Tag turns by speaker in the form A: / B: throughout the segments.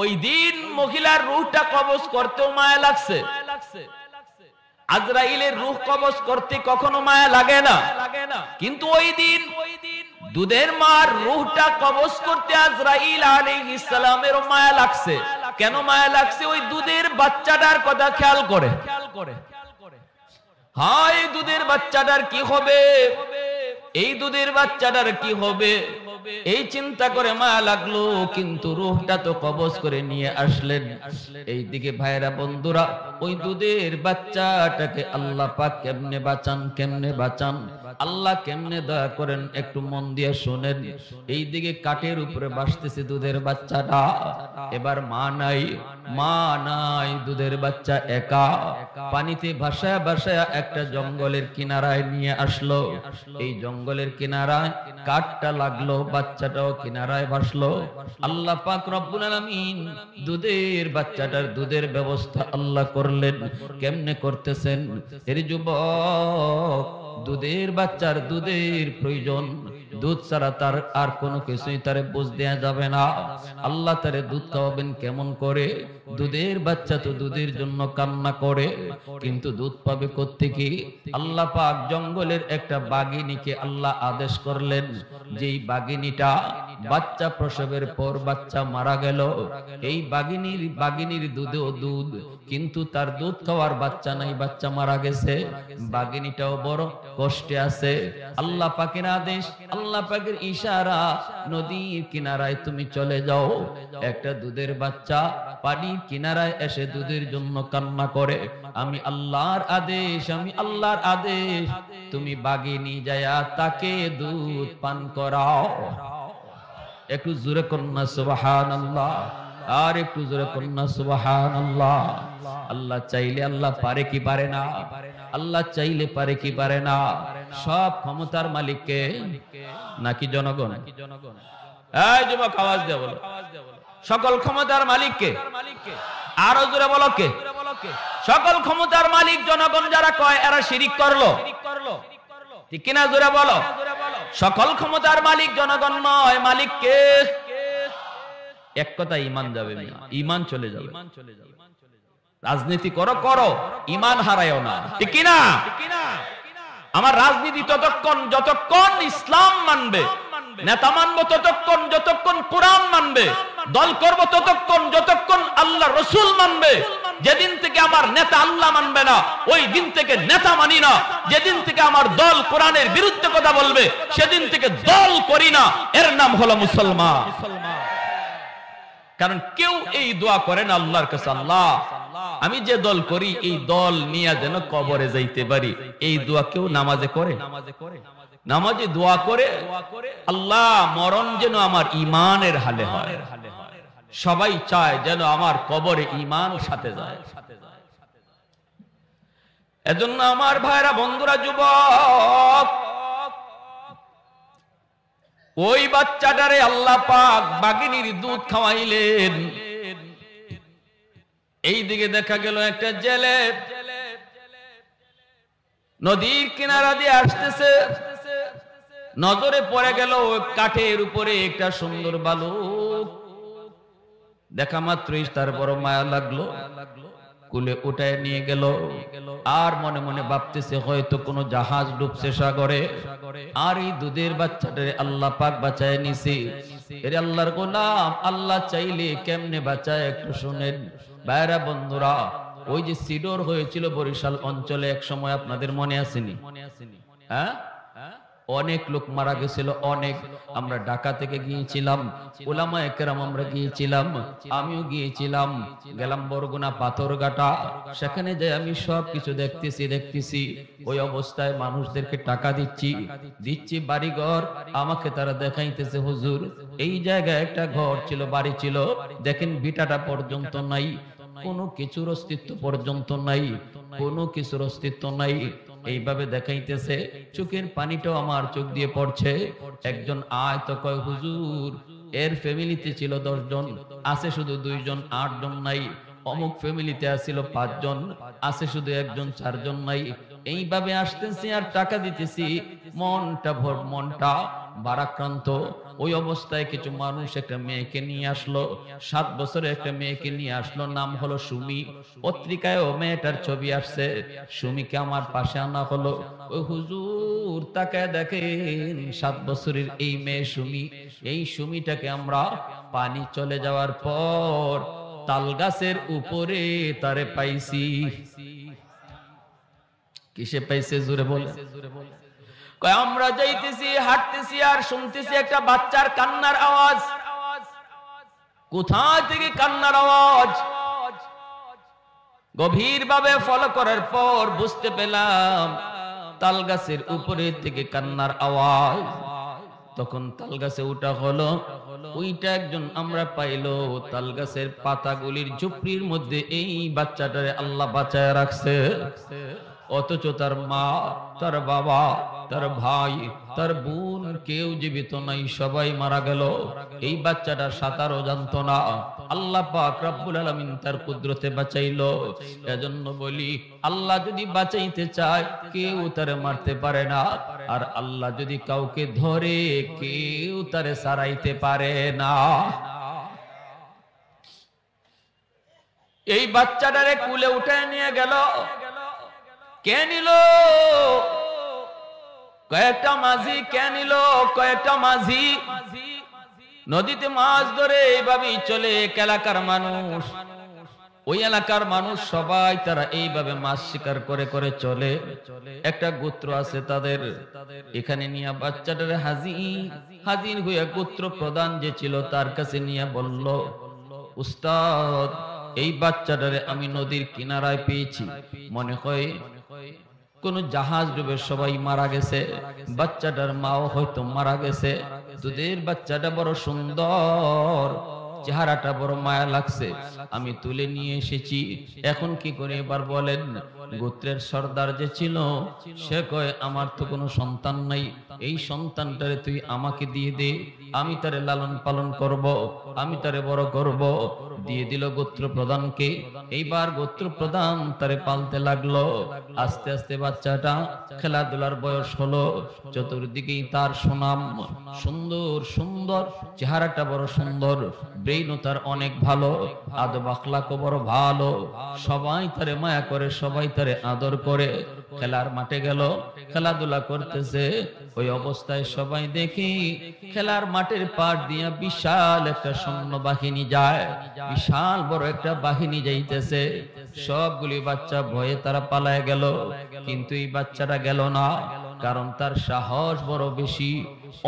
A: ওই দিন মহিলার রূহটা কবজ করতেও মায়া লাগছে। আজরাইলের রূহ কবজ করতে কখনো মায়া লাগে না, কিন্তু ওই দিন দুধের মার রূহটা কবজ করতে আজরাইল আলাইহিস সালামের মায়া লাগছে। কেন মায়া লাগছে? ওই দুধের বাচ্চাটার কথা খেয়াল করে। হায় দুধের বাচ্চাটার কি হবে, এই দুধের বাচ্চাটার কি হবে, এই চিন্তা করে মায়া লাগলো। কিন্তু রূহটা তো কবজ করে নিয়ে আসলেন। এইদিকে ভাইরা বন্ধুরা, ওই দুধের বাচ্চাটাকে আল্লাহ পাক কেমনে বাঁচান, কেমনে বাঁচান, আল্লাহ কেমনে দয়া করেন, একটু মন দিয়ে শোনেন। এইদিকে কাঠের উপরে ভাসতেছে দুধের বাচ্চাটা। এবার মা নাই, মা নাই, দুধের বাচ্চা একা পানিতে ভাসায়া ভাসায়া একটা জঙ্গলের কিনারায় নিয়ে আসলো। এই জঙ্গলের কিনারায় কাঠটা লাগলো, বাচ্চাটাও কিনারায় ভাসলো। আল্লাহ পাক রব্বুল আলামিন দুধের বাচ্চাটার দুধের ব্যবস্থা আল্লাহ করলেন। কেমনে করতেছেন? এর যুবক, দুধের বাচ্চার দুধের প্রয়োজন, দুধ ছাড়া তার আর কোনো কিছুই তারে বুঝ দেয়া যাবে না। আল্লাহ তারে দুধ খাওয়াবেন কেমন করে? দুধের বাচ্চা তো দুধের জন্য কান্না করে, কিন্তু দুধ পাবে কোত্থেকে? আল্লাহ পাক জঙ্গলের একটা বাঘিনীকে আল্লাহ আদেশ করলেন, যেই বাঘিনীটা বাচ্চা প্রসবের পর বাচ্চা মারা গেল, এই বাঘিনীর দুধেও দুধ, কিন্তু তার দুধ খাওয়ার বাচ্চা নাই, বাচ্চা মারা গেছে। বাঘিনীটাও বড় কষ্টে আছে। আল্লাহ পাকের আদেশ, আল্লাহ পাকের ইশারা, নদীর কিনারায় তুমি চলে যাও। একটা দুধের বাচ্চা পানির কিনারায় এসে দুধের জন্য কান্না করে। আমি আল্লাহর আদেশ, আমি আল্লাহর আদেশ, তুমি বাঘিনী যায়া তাকে দুধ পান করাও। একটু জোরে কন্যা সুবহানাল্লাহ, আর একটু জোরে কন্যা সুবহানাল্লাহ। আল্লাহ চাইলে আল্লাহ পারে কি পারে না? আল্লাহ চাইলে পারে কি পারে না? সব ক্ষমতার মালিককে নাকি জনগণ? এই যুবক আওয়াজ দিয়ে বলো, সকল ক্ষমতার মালিককে? আরো জোরে বলো কে? সকল ক্ষমতার মালিক জনগণ যারা কয় এরা শিরিক করলো, ঠিক কিনা? জোরে বলো। সকল ক্ষমতার মালিক জনগণ নয়, মালিক কে? এক কথা ঈমান যাবে, ঈমান চলে যাবে। রাজনীতি করো করো, ঈমান হারায়ও না, ঠিক কিনা? আমার রাজনীতি যতক্ষণ ইসলাম মানবে, নেতা মানবো ততক্ষণ যতক্ষণ কোরআন মানবে, দল করব যতক্ষণ আল্লাহ রসুল মানবে। যেদিন থেকে আমার নেতা আল্লাহ মানবে না, ওই দিন থেকে নেতা মানি না। যেদিন থেকে আমার দল কোরআনের বিরুদ্ধে কথা বলবে, সেদিন থেকে দল করি না। এর নাম হলো মুসলমান। কারণ কেউ এই দোয়া করে না আল্লাহর কাছে, আল্লাহ আমি যে দল করি এই দল নিয়ে যেন কবরে যাইতে পারি। এই দোয়া কেউ নামাজে করে? নামাজে দোয়া করে আল্লাহ মরণ যেন আমার ঈমানের হালে হয়। সবাই চায় যেন আমার কবরে ঈমান সাথে যায়। এজন্য আমার ভাইরা বন্ধুরা, যুবক, ওই বাচ্চাটারে আল্লাহ পাক বাঘিনীর দুধ খাওয়াইলেন। এই দিকে দেখা গেল একটা জেলে নদীর কিনারা দিয়ে আসতেছে। নজরে পড়ে গেল কাঠের উপরে একটা সুন্দর বালক। দেখা মাত্রই তার বড় মায়া লাগলো, কুলে উঠায় নিয়ে গেল। আর মনে মনে ভাবতেছে হয়তো কোনো জাহাজ ডুবছে সাগরে, আর এই দুধের বাচ্চাটারে আল্লাহ পাক বাঁচায় নিছে। এর আল্লাহর গোলাম, আল্লাহ চাইলে কেমনে বাঁচায় একটু শুনেন। ভাইরা বন্ধুরা, ওই যে সিডর হয়েছিল বরিশাল অঞ্চলে এক সময়, আপনাদের মনে আসেনি? হ্যাঁ, অনেক লোক মারা গেছিল, অনেক। আমরা ঢাকা থেকে গিয়েছিলাম, উলামায়ে কেরাম আমরা গিয়েছিলাম, আমিও গিয়েছিলাম। গেলাম বরগুনা পাথরঘাটা। সেখানে যাই আমি সব কিছু দেখতেছি। ওই অবস্থায় মানুষদেরকে টাকা দিচ্ছি বাড়িঘর। আমাকে তারা দেখাইতেছে, হুজুর এই জায়গায় একটা ঘর ছিল, বাড়ি ছিল, দেখেন ভিটাটা পর্যন্ত নাই, কোনো কিছুর অস্তিত্ব পর্যন্ত নাই, কোনো কিছুর অস্তিত্ব নাই। এইভাবে দেখাইতেছে, চোখের পানিটাও আমার চোখ দিয়ে পড়ছে। একজন আয় তো কয়, হুজুর এর ফ্যামিলিতে ছিল 10 জন, আছে শুধু 2 জন, 8 জন নাই। অমুক ফ্যামিলিতে আছিল 5 জন, আছে শুধু 1 জন, 4 জন নাই। এইভাবে আসতেছি আর টাকা দিতেছি, মনটা ভারাক্রান্ত। ওই অবস্থায় কিছু মানুষ একটা মেয়েকে নিয়ে আসলো, 7 বছরের একটা মেয়েকে নিয়ে আসলো, নাম হলো সুমি। পত্রিকায়ও মেয়েটার ছবি আসছে। সুমিকে আমার পাশে আনা হলো। ওই হুজুর তাকায় দেখেন 7 বছরের এই মেয়ে সুমি, এই সুমিটাকে আমরা পানি চলে যাওয়ার পর তাল গাছের উপরে তারে পাইছি। কিসে পাইছে জোরে বলে? কয় আমরা যাইতেছি, হাঁটতেছি আর শুনতেছি একটা বাচ্চার কান্নার আওয়াজ। কোথা থেকে কান্নার আওয়াজ? গভীরভাবে ফলো করার পর বুঝতে পেলাম তাল গাছের উপরে থেকে কান্নার আওয়াজ। তখন তাল গাছে উঠা হলো, ওইটা একজন আমরা পাইলো তাল গাছের পাতাগুলির ঝুপড়ির মধ্যে এই বাচ্চাটারে আল্লাহ বাঁচায় রাখছে। অথচ তার মা, তার বাবা, তার ভাই, তার বোন কেউ জীবিত নাই, সবাই মারা গেল। এই বাচ্চাটা সাঁতারও জানতো না, আল্লাহ পাক রব্বুল আলামিন তার কুদরতে বাঁচাইলো। এজন্য বলি আল্লাহ যদি বাঁচাইতে চায় কেউ তারে মারতে পারে না, আর আল্লাহ যদি কাউকে ধরে কেউ তারে সারাইতে পারে না। এই বাচ্চাটারে কুলে উঠে নিয়ে গেল। কে নিল? কয়েকটা মাঝি। কে নিল? কয়েকটা মাঝি। নদীতে মাছ ধরে এইভাবেই চলে এক এলাকার মানুষ। ওই এলাকার মানুষ সবাই তারা এইভাবে মাছ শিকার করে করে চলে। একটা গোত্র আছে তাদের, এখানে নিয়ে বাচ্চাটারে হাজির হইয়া গোত্র প্রধান যে ছিল তার কাছে নিয়ে বলল, উস্তাদ এই বাচ্চাটারে আমি নদীর কিনারায় পেয়েছি, মনে হয় কোন জাহাজ ডুবে সবাই মারা গেছে, বাচ্চাটার মাও হয়তো মারা গেছে। তোদের বাচ্চাটা বড় সুন্দর, চেহারাটা বড় মায়া লাগছে, আমি তুলে নিয়ে এসেছি। এখন কি করে এবার বলেন? গোত্রের সর্দার যে ছিল সে কয়, আমার তো কোনো সন্তান নাই, এই সন্তানটারে তুই আমাকে দিয়ে দে, আমি তারে লালন পালন করব, আমি তারে বড় করব। দিয়ে দিল গোত্র প্রধানকে। এইবার গোত্র প্রধান তারে পালতে লাগলো। আস্তে আস্তে বাচ্চাটা খেলাধুলার বয়স হলো, চতুর্দিকেই তার সুনাম, সুন্দর সুন্দর চেহারাটা বড় সুন্দর, ব্রেইনও তার অনেক ভালো, আদব আখলাকও বড় ভালো, সবাই তারে মায়া করে, সবাই তারে আদর করে। খেলার মাঠে গেল, খেলাধুলা করতেছে। ওই অবস্থায় সবাই দেখি খেলার মাঠের পাড় দিয়া বিশাল একটা সৈন্য বাহিনী যায়, বিশাল বড় একটা বাহিনী যাইতেছে। সবগুলি বাচ্চা ভয়ে তারা পালায় গেল, কিন্তু এই বাচ্চাটা গেল না, কারণ তার সাহস বড় বেশি,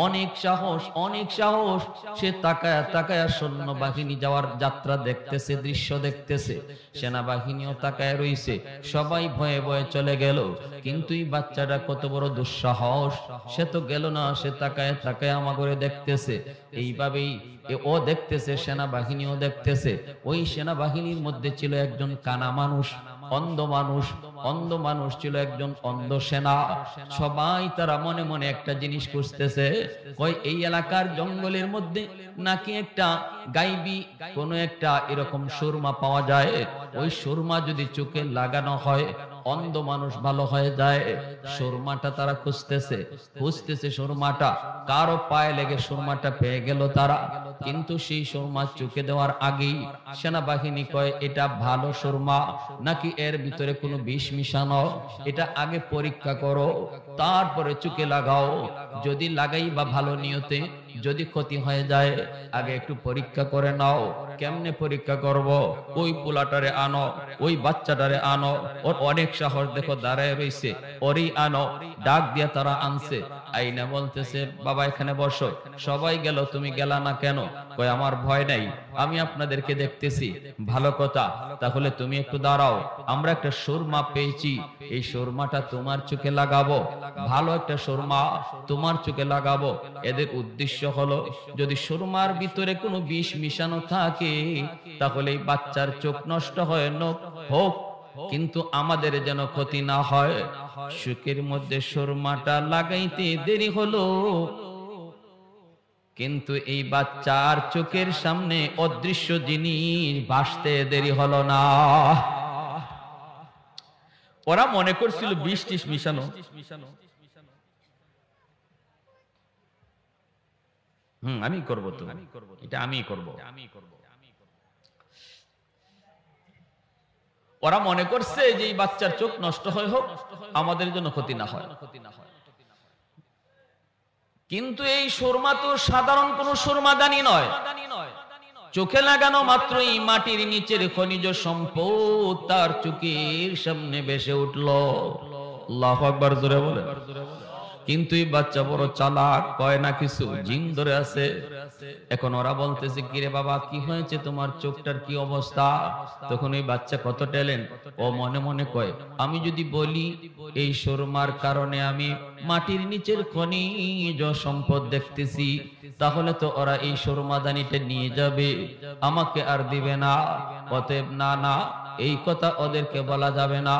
A: অনেক সাহস, অনেক সাহস। সে তাকায়া তাকায়া সৈন্য বাহিনী যাওয়ার যাত্রা দেখতেছে, দৃশ্য দেখতেছে। সেনাবাহিনীও তাকায় রইছে, সবাই ভয়ে ভয়ে চলে গেল। কিন্তু এই বাচ্চাটা কত বড় দুঃসাহস, সে তো গেল না, সে তাকায় তাকায় আমাগরে দেখতেছে। এইভাবেই ও দেখতেছে, সেনাবাহিনীও দেখতেছে। ওই সেনাবাহিনীর মধ্যে ছিল একজন কানা মানুষ, অন্ধ মানুষ, অন্ধ মানুষ ছিল একজন অন্ধ সেনা। সবাই তারা মনে মনে একটা জিনিস খুঁজতেছে, ওই এই এলাকার জঙ্গলের মধ্যে নাকি একটা গাইবি কোন একটা এরকম সুরমা পাওয়া যায়, ওই সুরমা যদি চোখে লাগানো হয় অন্ধ মানুষ ভালো হয়ে যায়। সুরমাটা তারা খুঁজতেছে, খুঁজতেছে, সুরমাটা কারো পায়ে লেগে সুরমাটা পেয়ে গেল তারা। কিন্তু সেই সুরমা চোখে দেওয়ার আগেই সেনাবাহিনী কয়, এটা ভালো সুরমা নাকি এর ভিতরে কোনো বিষ মিশানো, এটা আগে পরীক্ষা করো, তারপরে চোখে লাগাও। যদি লাগাই বা ভালো নিয়তে, যদি ক্ষতি হয়ে যায় আগে একটু পরীক্ষা করে নাও। কেমনে পরীক্ষা করব? ওই পোলাটারে আনো, ওই বাচ্চাটারে আনো, ওর অনেক সাহস দেখো দাঁড়ায় রইছে, ওরই আনো। ডাক দিয়া তারা আনছে, আইনা বলতেছে, বাবা এখানে বসো। সবাই গেল, তুমি গেলা না কেন? কই আমার ভয় নাই, আমি আপনাদেরকে দেখতেছি। ভালো কথা, তাহলে তুমি একটু দাঁড়াও, আমরা একটা সুরমা পেয়েছি, এই সুরমাটা তোমার চোখে লাগাবো, ভালো একটা সুরমা তোমার চোখে লাগাবো। এদের উদ্দেশ্য হলো যদি সুরমার ভিতরে কোনো বিষ মিশানো থাকে তাহলে এই বাচ্চার চোখ নষ্ট হয় হোক, কিন্তু আমাদের যেন ক্ষতি না হয়। চোখের মধ্যে সুরমাটা লাগাইতে দেরি হলো, কিন্তু এই বাচ্চার চোখের সামনে অদৃশ্য জিনিস ভাসতে দেরি হলো না। ওরা মনে করছিল বিষ টিস মিশানো। আমি করব, তো এটা আমি করব। ওরা মনে করছে যে এই বাচ্চার চোখ নষ্ট হয় হোক, আমাদের জন্য ক্ষতি না হয়। কিন্তু এই সুরমা তো সাধারণ কোন সুরমাদানি নয়। চোখে লাগানো মাত্রই মাটির নিচের খনিজ সম্পদ তার চোখের সামনে ভেসে উঠল। আল্লাহু আকবার, জোরে বলে। কিন্তু এই বাচ্চা বড় চালাক, কয় না কিছু, জিন ধরে আছে। এখন ওরা বলতেছে, কিরে বাবা কি হয়েছে, তোমার চোখটার কি অবস্থা? তখন এই বাচ্চা কত ট্যালেন্ট, ও মনে মনে কয়, আমি যদি বলি এই সুরমার কারণে আমি মাটির নিচের খনিজ সম্পদ দেখতেছি, তাহলে তো ওরা এই সুরমাদানিটা নিয়ে যাবে, আমাকে আর দিবে না। অতএব না না, এই কথা ওদেরকে বলা যাবে না।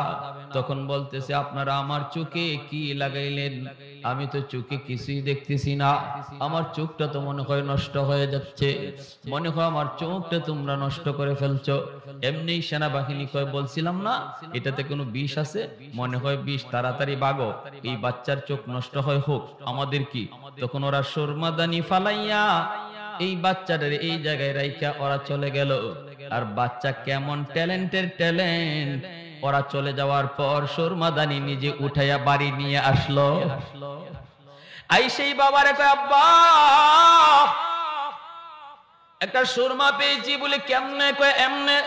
A: তখন বলতেছে, আপনারা আমার চোখে কি লাগাইলেন? আমি তো চোখে কিছুই দেখতেছি না, আমার চোখটা তো মনে হয় নষ্ট হয়ে যাচ্ছে, মনে হয় আমার চোখটা তোমরা নষ্ট করে ফেলছো। এমনি সেনাবাহিনী কয়, বলছিলাম না এটাতে কোনো বিষ আছে, মনে হয় বিষ, তাড়াতাড়ি ভাগো, এই বাচ্চার চোখ নষ্ট হয় হোক, আমাদের কি? তখন ওরা সুরমাদানি ফালাইয়া এই বাচ্চাটার এই জায়গায় রাইখা ওরা চলে গেল। আর বাচ্চা কেমন ট্যালেন্টের ট্যালেন্ট, ওরা চলে যাওয়ার পর সুরমাদানি নিজে উঠাইয়া বাড়ি নিয়ে আসলো। আই সেই বাবারে কয়, আব্বা একটা সুরমা পেয়েছি বলে। কেমনে? কয় এমনে।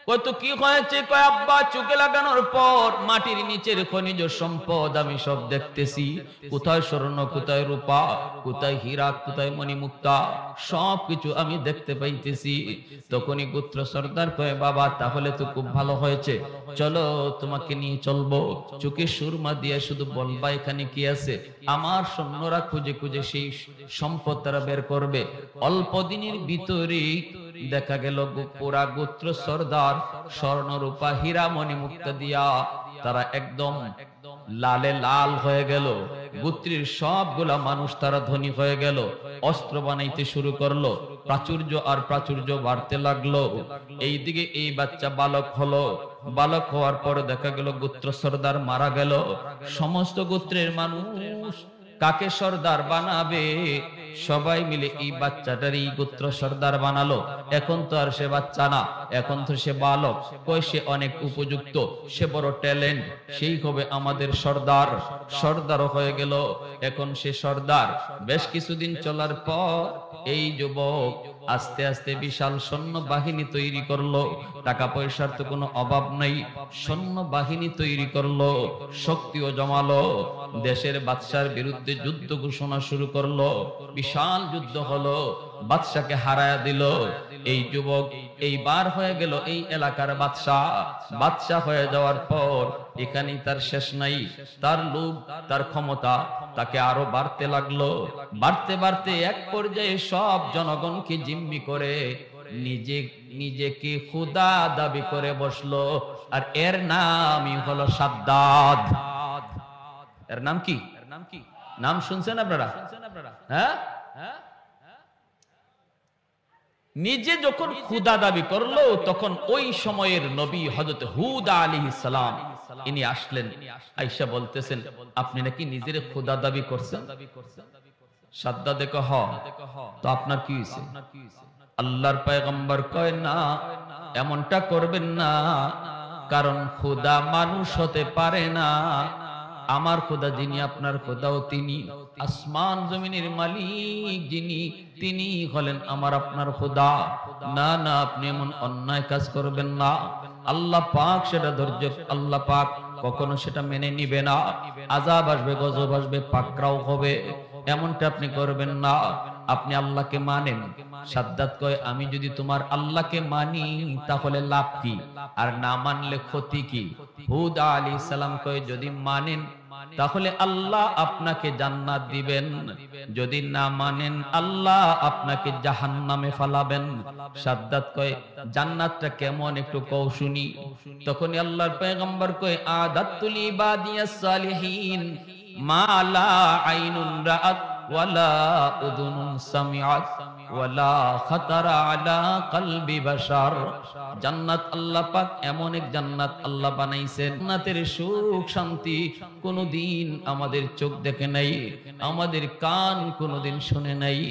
A: কত কি হয়েছে? কয় আব্বা চোখে লাগানোর পর মাটির নিচের খনিজ সম্পদ আমি সব দেখতেছি, কোথায় স্বর্ণ, কোথায় রূপা, কোথায় হীরা, কোথায় মণিমুক্তা, সবকিছু আমি দেখতে পাইতেছি। তখনই গোত্র সর্দার কয়, বাবা তাহলে তো খুব ভালো হয়েছে, চলো তোমাকে নিয়ে চলবো, চোখে সুরমা দিয়ে শুধু বলবা এখানে কি আছে। আমার সৈন্যরা খুঁজে খুঁজে সেই সম্পদ তারা বের করবে। অল্প দিনের ভিতরে দেখা গেল পুরা গোত্র সর্দার স্বর্ণ রূপা হীরা মণিমুক্তা দিয়া তারা একদম লালে লাল হয়ে গেল। গোত্রের সবগুলা মানুষ তারা ধনী হয়ে গেল, অস্ত্র বানাইতে শুরু করলো, প্রাচুর্য আর প্রাচুর্য বাড়তে লাগলো। এইদিকে এই বাচ্চা বালক হলো, বালক হওয়ার পরে দেখা গেল গোত্র সর্দার মারা গেল। সমস্ত গোত্রের মানুষ কাকে সর্দার বানাবে, সবাই মিলে এই বাচ্চাটার এই গোত্র সর্দার বানালো। এখন তো আর সে বাচ্চা না, এখন তো সে বালক, কই সে অনেক উপযুক্ত, সে বড় ট্যালেন্ট, সেই হবে আমাদের সর্দার। সর্দারও হয়ে গেল, এখন সে সর্দার। বেশ কিছুদিন চলার পর এই যুবক আস্তে আস্তে বিশাল সৈন্য বাহিনী তৈরি করলো। টাকা পয়সার তো কোনো অভাব নাই, সৈন্য বাহিনী তৈরি করলো, শক্তিও জমালো, দেশের বাদশার বিরুদ্ধে যুদ্ধ ঘোষণা শুরু করলো। বিশাল যুদ্ধ হলো, বাদশাকে হারায়া দিল। এই যুবক এইবার হয়ে গেল এই এলাকার বাদশা। বাদশা হয়ে যাওয়ার পর এখানেই তার শেষ নাই, তার লোভ, তার ক্ষমতা তাকে আরো বাড়তে লাগলো। বাড়তে বাড়তে এক পর্যায়ে সব জনগণকে জিম্মি করে নিজেকে খুদা দাবি করে বসলো। আর এর নামই হলো সাদ্দাদ। এর নাম কি? নাম শুনছেন আপনারা? হ্যাঁ, নিজে যখন খুদা দাবি করলো, তখন ওই সময়ের নবী হযরত হুদ আলাইহিস সালাম ইনি আসলেন। আয়েশা বলতেছেন, আপনি নাকি নিজের খুদা দাবি করছেন? সাদ্দাদে কহ, তো আপনার কি হইছে? আল্লাহর পয়গম্বর কয়, না এমনটা করবেন না, কারণ খুদা মানুষ হতে পারে না। আমার খোদা যিনি, আপনার খোদাও তিনি, আসমান জমিনের মালিক যিনি, তিনি হলেন আমার আপনার খোদা। না না, আপনি এমন অন্যায় কাজ করবেন না। আল্লাহ পাক সেটা ধৈর্য, আল্লাহ পাক কখনো সেটা মেনে নিবে না। আযাব আসবে, গজব আসবে, পাকড়াও হবে, এমনটা আপনি করবেন না। আপনি আল্লাহকে মানেন। সাদ্দাত কয়, আমি যদি তোমার আল্লাহকে মানি তাহলে লাভ কি, আর না মানলে ক্ষতি কি? হুদ আলাইহিস সালাম কয়, যদি মানেন তাহলে আল্লাহ আপনাকে জান্নাত দিবেন, যদি না মানেন আল্লাহ আপনাকে জাহান্নামে ফালাবেন। সাদ্দাত কয়, জান্নাতটা কেমন একটু কও শুনি। তখন আল্লাহর পয়গম্বর কয়, আদাতুল ইবাদিয়াস সালিহিন মা লা আইনুন রাআত ওয়ালা উযুনুন সামিআত ওয়ালা খাতারা আলা কলবি বাশার। জান্নাত আল্লাহ পাক এমন এক জান্নাত আল্লাহ বানাইছেন, জান্নাতের সুখ শান্তি কোনদিন আমাদের চোখ দেখে নাই, আমাদের কান কোনদিন শুনে নাই,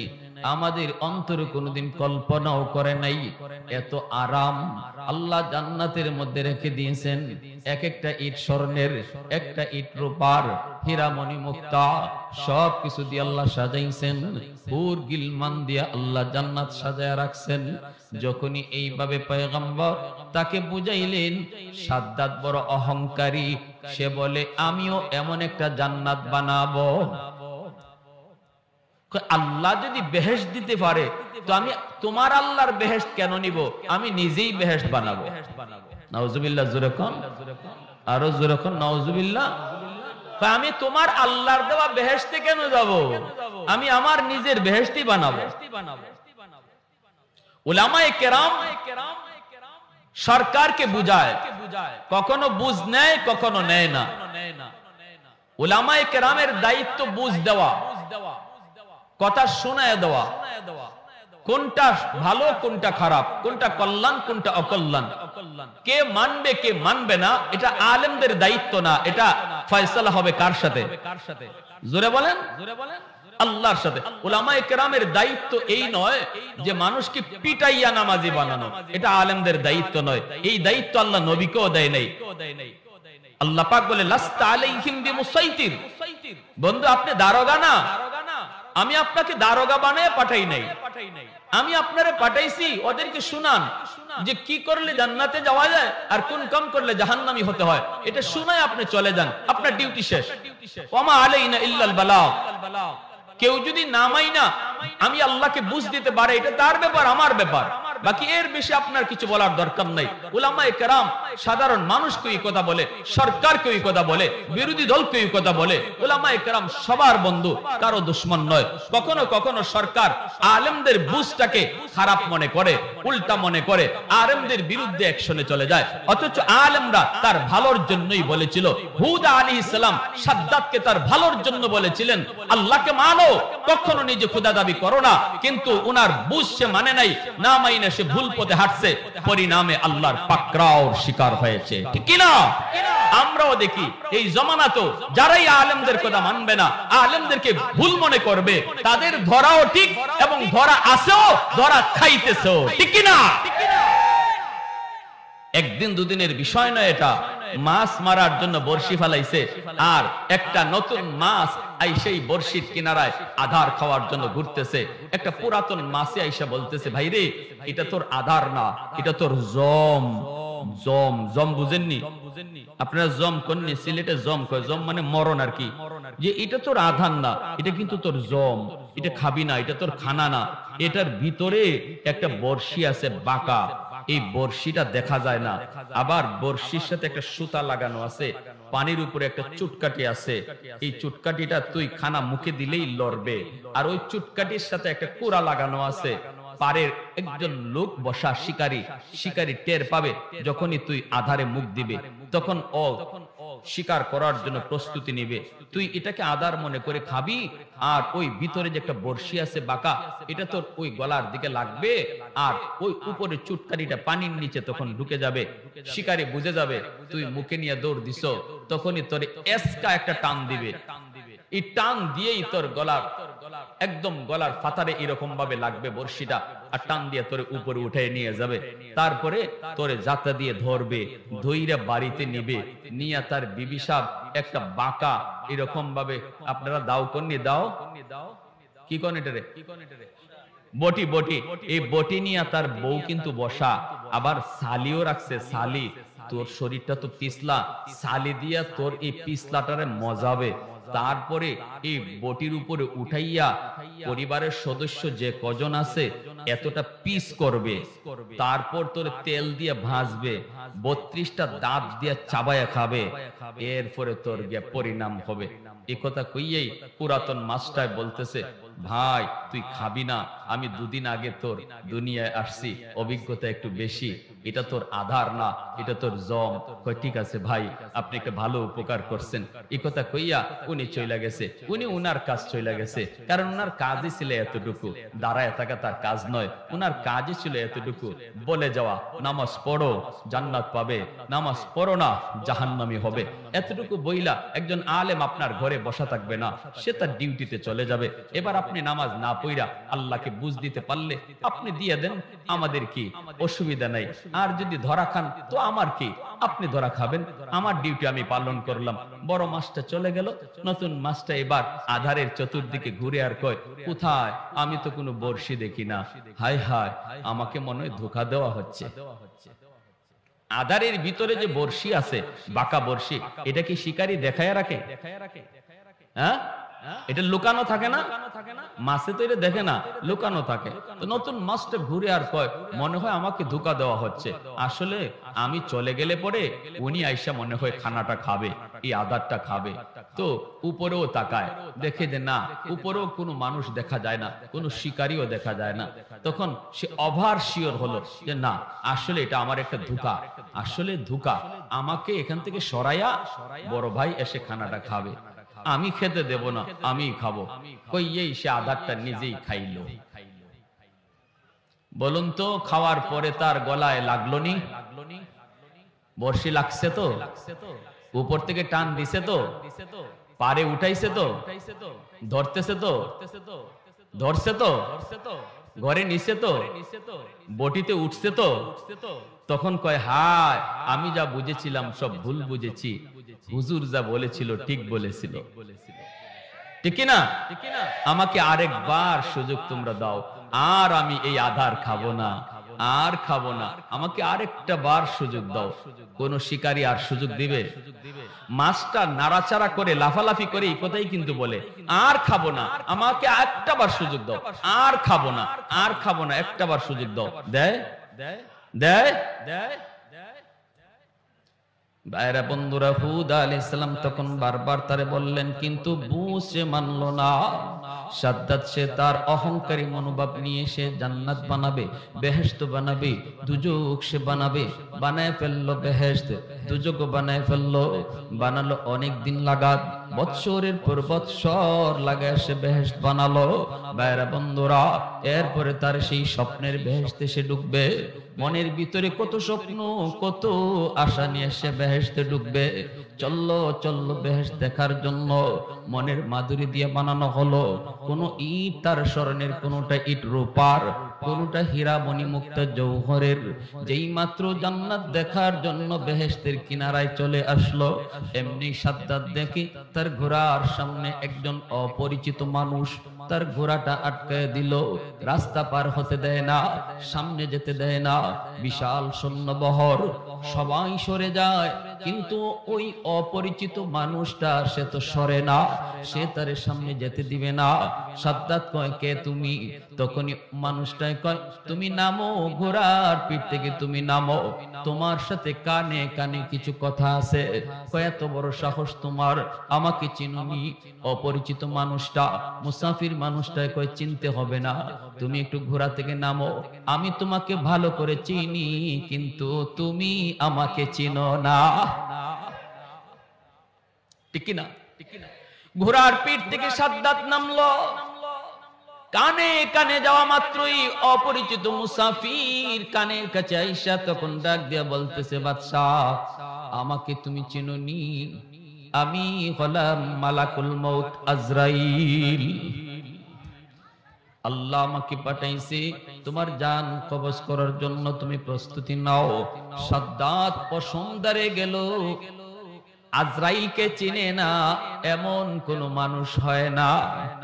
A: আমাদের অন্তর কোনদিন কল্পনাও করে নাই। এত আরাম আল্লাহ জান্নাতের মধ্যে রেখে দিয়েছেন। এক একটা ইট স্বর্ণের, একটা ইট রূপার, হীরামণি মুক্তা সব কিছু দিয়ে আল্লাহ সাজাইছেন। হুর গিলমান দিয়ে আল্লাহ জান্নাত সাজায় রাখছেন। যখনই এইভাবে পয়গম্বর তাকে বুঝাইলেন, সাদ্দাত বড় অহংকারী, সে বলে আমিও এমন একটা জান্নাত বানাবো। আল্লাহ যদি বেহেশত দিতে পারে তো আমি তোমার আল্লাহর বেহেশত কেন নিব? আমি নিজেই বেহেশত বানাবো। নাউজুবিল্লাহ, জোরে কোন, আরো জোরে কোন নাউজুবিল্লাহ। আমি তোমার আল্লাহর দেওয়া বেহেশতে কেন যাব? আমি আমার নিজের বেহেশতই বানাবো। উলামায়ে কেরাম সরকারকে বুঝায়, কখনো বুঝ নেয় কখনো নেয় না। উলামায়ে কেরামের দায়িত্ব বুঝ দেওয়া, কথা শোনায় দেওয়া, কোনটা ভালো কোনটা খারাপ, কোনটা কল্যাণ কোনটা অকল্যাণ, কে মানবে কে মানবে না এটা আলেমদের দায়িত্ব না। এটা ফয়সালা হবে কার সাথে? জোরে বলেন, আল্লাহর সাথে। উলামায়ে কেরামের দায়িত্ব এই নয় যে মানুষকে পিটাইয়া নামাজি বানানো, এটা আলেমদের দায়িত্ব নয়। এই দায়িত্ব আল্লাহ নবীকেও দেয় নাই। আল্লাহ পাক বলে লাস্তা আলাইহিম বিমুসাইতির, বন্ধু আপনি দারোগা না, আমি আপনাকে দারোগা বানায় পাঠাই নাই, আমি আপনারে পাঠাইছি ওদেরকে শুনান যে কি করলে জান্নাতে যাওয়া যায় আর কোন কাম করলে জাহান্নামী হতে হয়। এটা শুনায় আপনি চলে যান, আপনার ডিউটি শেষ। ওয়ামা আলাইনা ইল্লাল বালাগ। কেউ যদি নামাই না আমি আল্লাহকে বুঝ দিতে পারে, এটা তার ব্যাপার, আমার ব্যাপার, বাকি এর বেশি আপনার কিছু বলার দরকার নাই। উলামায়ে কেরাম সাধারণ মানুষকে এই কথা বলে, সরকারকে এই কথা বলে, বিরোধী দলকে এই কথা বলে। উলামায়ে কেরাম সবার বন্ধু, কারো দুশমন নয়। কখনো কখনো সরকার আলেমদের বুঝটাকে খারাপ মনে করে, উল্টা মনে করে, আলেমদের বিরুদ্ধে অ্যাকশনে চলে যায়। অথচ আলেমরা তার ভালোর জন্যই বলেছিল। হুদ আলাইহিস সালাম সাদ্দাতকে তার ভালোর জন্য বলেছিলেন আল্লাহকে মানো, কখনো নিজে খোদা দাবি করো না। কিন্তু উনার বুঝ সে মানে নাই, না মাইনে সে ভুল পথে হাঁটছে, পরিণামে আল্লাহর পাকড়াওর শিকার হয়েছে। ঠিক কি না? আমরাও দেখি এই জমানা তো যারাই আলেমদের কথা মানবে না, আলেমদেরকে ভুল মনে করবে, তাদের ধরাও ঠিক এবং ধরা আসেও, ধরা খাইতেছেও। ঠিক কি না? একদিন দুদিনের বিষয় নয় এটা। মাছ মারার জন্য বর্ষি ফেলাইছে, আর একটা নতুন মাছ আই সেই বর্ষির কিনারায় আধার খাওয়ার জন্য ঘুরতেছে। একটা পুরাতন মাছে আইসা বলতেছে, ভাই রে এটা তোর আধার না, এটা তোর জম। জম, জম বুঝেননি আপনারা? জম কননি, সিলেটে জম কয়, জম মানে মরণ আর কি। যে এটা তোর আধার না, এটা কিন্তু তোর জম, এটা খাবি না, এটা তোর খানা না। এটার ভিতরে একটা বর্ষি আছে বাঁকা, এই বর্ষিটা দেখা যায় না। আবার বর্ষির সাথে একটা সুতা লাগানো আছে, পানির উপরে একটা চুটকাটি আছে। এই চুটকাটিটা তুই খানা মুখে দিলেই লড়বে। আর ওই চুটকাটির সাথে একটা কোড়া লাগানো আছে। পারের একজন লোক বসা শিকারী, শিকারী টের পাবে যখনই তুই আধারে মুখ দিবে, তখন ও শিকার করার জন্য প্রস্তুতি নিবে। তুই এটাকে আধার মনে করে খাবি, আর ওই ভিতরে যে একটা বর্ষি আছে বাঁকা, এটা তোর ওই গলার দিকে লাগবে, আর ওই উপরে চুটকারিটা পানির নিচে তখন ঢুকে যাবে। শিকারী বুঝে যাবে তুই মুখে নিয়ে দৌড় দিছ, তখনই তোর এসকা একটা টান দিবে। এই টান দিয়েই তোর গলার একদম গলার ফাতারে এরকম ভাবে লাগবে বর্ষিটা, আর টান দিয়ে তোরে উপরে উঠে নিয়ে যাবে। তারপরে তোরে জাতা দিয়ে ধরবে, ধইরা বাড়িতে নিবে, নিয়ে তার বিবি সাহেব একটা বাঁকা এরকম ভাবে, আপনারা দাও কন্নি দাও কি কোন এটারে বটি, বটি, এই বটি নিয়ে তার বউ কিন্তু বসা, আবার সালিও রাখছে। সালি, তোর শরীরটা তো পিছলা, সালি দিয়া তোর এই পিছলাটারে মজাবে। তারপরে এই বটির উপরে উঠাইয়া পরিবারের সদস্য যে কজন আছে এতটা পিস করবে, তারপর তোর তেল দিয়ে ভাজবে, 32টা দাঁত দিয়ে চাবায়া খাবে, এরপরে তোর গিয়ে পরিণাম হবে। এই কথা কইয়েই পুরাতন মাস্টার বলতেছে, ভাই তুই খাবি না, আমি দুদিন আগে তোর দুনিয়ায় আসছি, অভিজ্ঞতা একটু বেশি, এটা তোর আধার না, এটা তোর জম। কই ঠিক আছে ভাই, আপনি একটা ভালো উপকার করছেন। এই কথা কইয়া উনি চইলা গেছে। উনি উনার কাজ চইলা গেছে, কারণ উনার কাজই ছিল এতটুকু, দাঁড়ায় থাকা তার কাজ নয়, উনার কাজই ছিল এতটুকু, বলে যাওয়া নামাজ পড়ো জান্নাত পাবে, নামাজ পড়ো না জাহান্নামী হবে। এতটুকু বইলা একজন আলেম আপনার ঘরে বসা থাকবে না, সে তার ডিউটিতে চলে যাবে। এবার আপনি নামাজ না পড়া আল্লাহকে বুঝ দিতে পারলে আপনি দিয়ে দেন, আমাদের কি অসুবিধা নাই। আর যদি ধরা খান তো আমার কি, আপনি ধরা খাবেন, আমার ডিউটি আমি পালন করলাম। বড় মাসটা চলে গেল, নতুন মাসটা এবার আধারের চতুর্দিকে ঘুরে আর কয় কোথায়, আমি তো কোনো বর্ষি দেখি না, হায় হায় আমাকে মনে হয় ধোঁকা দেওয়া হচ্ছে। আধারের ভিতরে যে বর্ষি আছে, বাঁকা বর্ষি, এটা কি শিকারী দেখায় রাখে? হ্যাঁ, এটা লুকানো থাকে না, মাছে তো এটা দেখে না, লুকানো থাকে। তো নতুন মাছটা ঘুরে আর কয় মনে হয় আমাকে ধোঁকা দেওয়া হচ্ছে, আসলে আমি চলে গেলে পরে উনি আইসা মনে হয় খানাটা খাবে, এই আদারটা খাবে। তো উপরেও তাকায়, দেখে যে না, উপরেও কোনো মানুষ দেখা যায় না, কোনো শিকারীও দেখা যায় না। তখন সে ওভার শিওর হলো যে না, আসলে এটা আমার একটা ধোঁকা, আসলে ধোঁকা, আমাকে এখান থেকে সরাইয়া বড় ভাই এসে খানাটা খাবে, আমি খেতে দেব না, আমি খাবো। কই এই সে আধারটা নিজেই খাইলো। বলুন তো, খাওয়ার পরে তার গলায় লাগলো নি? বর্ষি লাগছে তো? উপর থেকে টান দিছে তো? পারে উঠাইছে তো? ধরতেছে তো? ধরছে তো? ঘরে নিছে তো? বটিতে উঠছে তো? তখন কয় হায়, আমি যা বুঝেছিলাম সব ভুল বুঝেছি, হুজুর যা বলেছিল ঠিক বলেছিল। ঠিক না? আমাকে আরেকবার সুযোগ তোমরা দাও, আর আমি এই আধার খাবো না, আর খাবো না, আমাকে আরেকটা বার সুযোগ দাও। কোন শিকারী আর সুযোগ দিবে? মাছটা নাড়াচাড়া করে লাফালাফি করে এই কথাই কিন্তু বলে, আর খাবো না, আমাকে একটা বার সুযোগ দাও, আর খাবো না, আর খাবো না, একটা বার সুযোগ দাও। দেয় দেয় দেয় ভাইরা বন্ধুরা, হুদ আলাইহিস সালাম তখন বারবার তারে বললেন, কিন্তু বুঝে মানলো না। সাদ্দাত সে তার অহংকারী মনোভাব নিয়ে সে জান্নাত বানাবে, বেহেশত বানাবে, দুজক সে বানাবে, বানায় ফেললো বেহেশত, দুজক বানায় ফেললো। বানালো অনেক দিন লাগাত, বৎসরের পর বৎসর লাগায় সে বেহেশত বানালো। ভাইরা বন্ধুরা, এরপরে তার সেই স্বপ্নের বেহেশতে সে ঢুকবে। মনের ভিতরে কত স্বপ্ন, কত আশা নিয়ে সে বেহেশতে ঢুকবে। চললো চললো বেহেশত দেখার জন্য, মনের মাধুরী দিয়ে বানানো হলো। কোন ইট তার স্মরণের, কোনটা ইট রূপার, কোনটা হীরা মণি মুক্তা জৌহরের। যেই মাত্র জান্নাত দেখার জন্য বেহেশতের কিনারায় চলে আসলো, এমনি সাদ্দাত দেখি তার ঘোড়ার সামনে একজন অপরিচিত মানুষ তার ঘোড়াটা আটকায় দিল, রাস্তা পার হতে দেয় না, সামনে যেতে দেয় না। বিশাল সৈন্যবহর, সবাই সরে যায়, কিন্তু ওই অপরিচিত মানুষটা সে তো সরে না, সে তার সামনে যেতে দিবে না। সাদ্দাত কয় কে তুমি? তখনই মানুষটাই কয় তুমি নামো, ঘোড়ার পিঠ থেকে তুমি নামো, তোমার সাথে কানে কানে কিছু কথা আছে। কয় এত বড় সাহস তোমার, আমাকে চিনুনি? অপরিচিত মানুষটা, মুসাফির মানুষটাই কয় চিনতে হবে না, তুমি একটু ঘোড়া থেকে নামো, আমি তোমাকে ভালো করে চিনি, কিন্তু তুমি আমাকে চিনো না। ঠিক না? ঘোড়ার পিঠ থেকে সাদ্দাত নামলো। কানে কানে যাওয়া মাত্রই অপরিচিত মুসাফির কানের কাছে আইসা তখন ডাক দিয়া বলতেছে, বাদশাহ আমাকে তুমি চিনোনি? আমি হলাম মালাকুল মউত আজরাইল। আল্লাহ আমাকে পাঠাইছে তোমার জান কবজ করার জন্য, তুমি প্রস্তুতি নাও। সাদ্দাত পছন্দরে গেল। আজরাইলকে চিনে না এমন কোন মানুষ হয় না,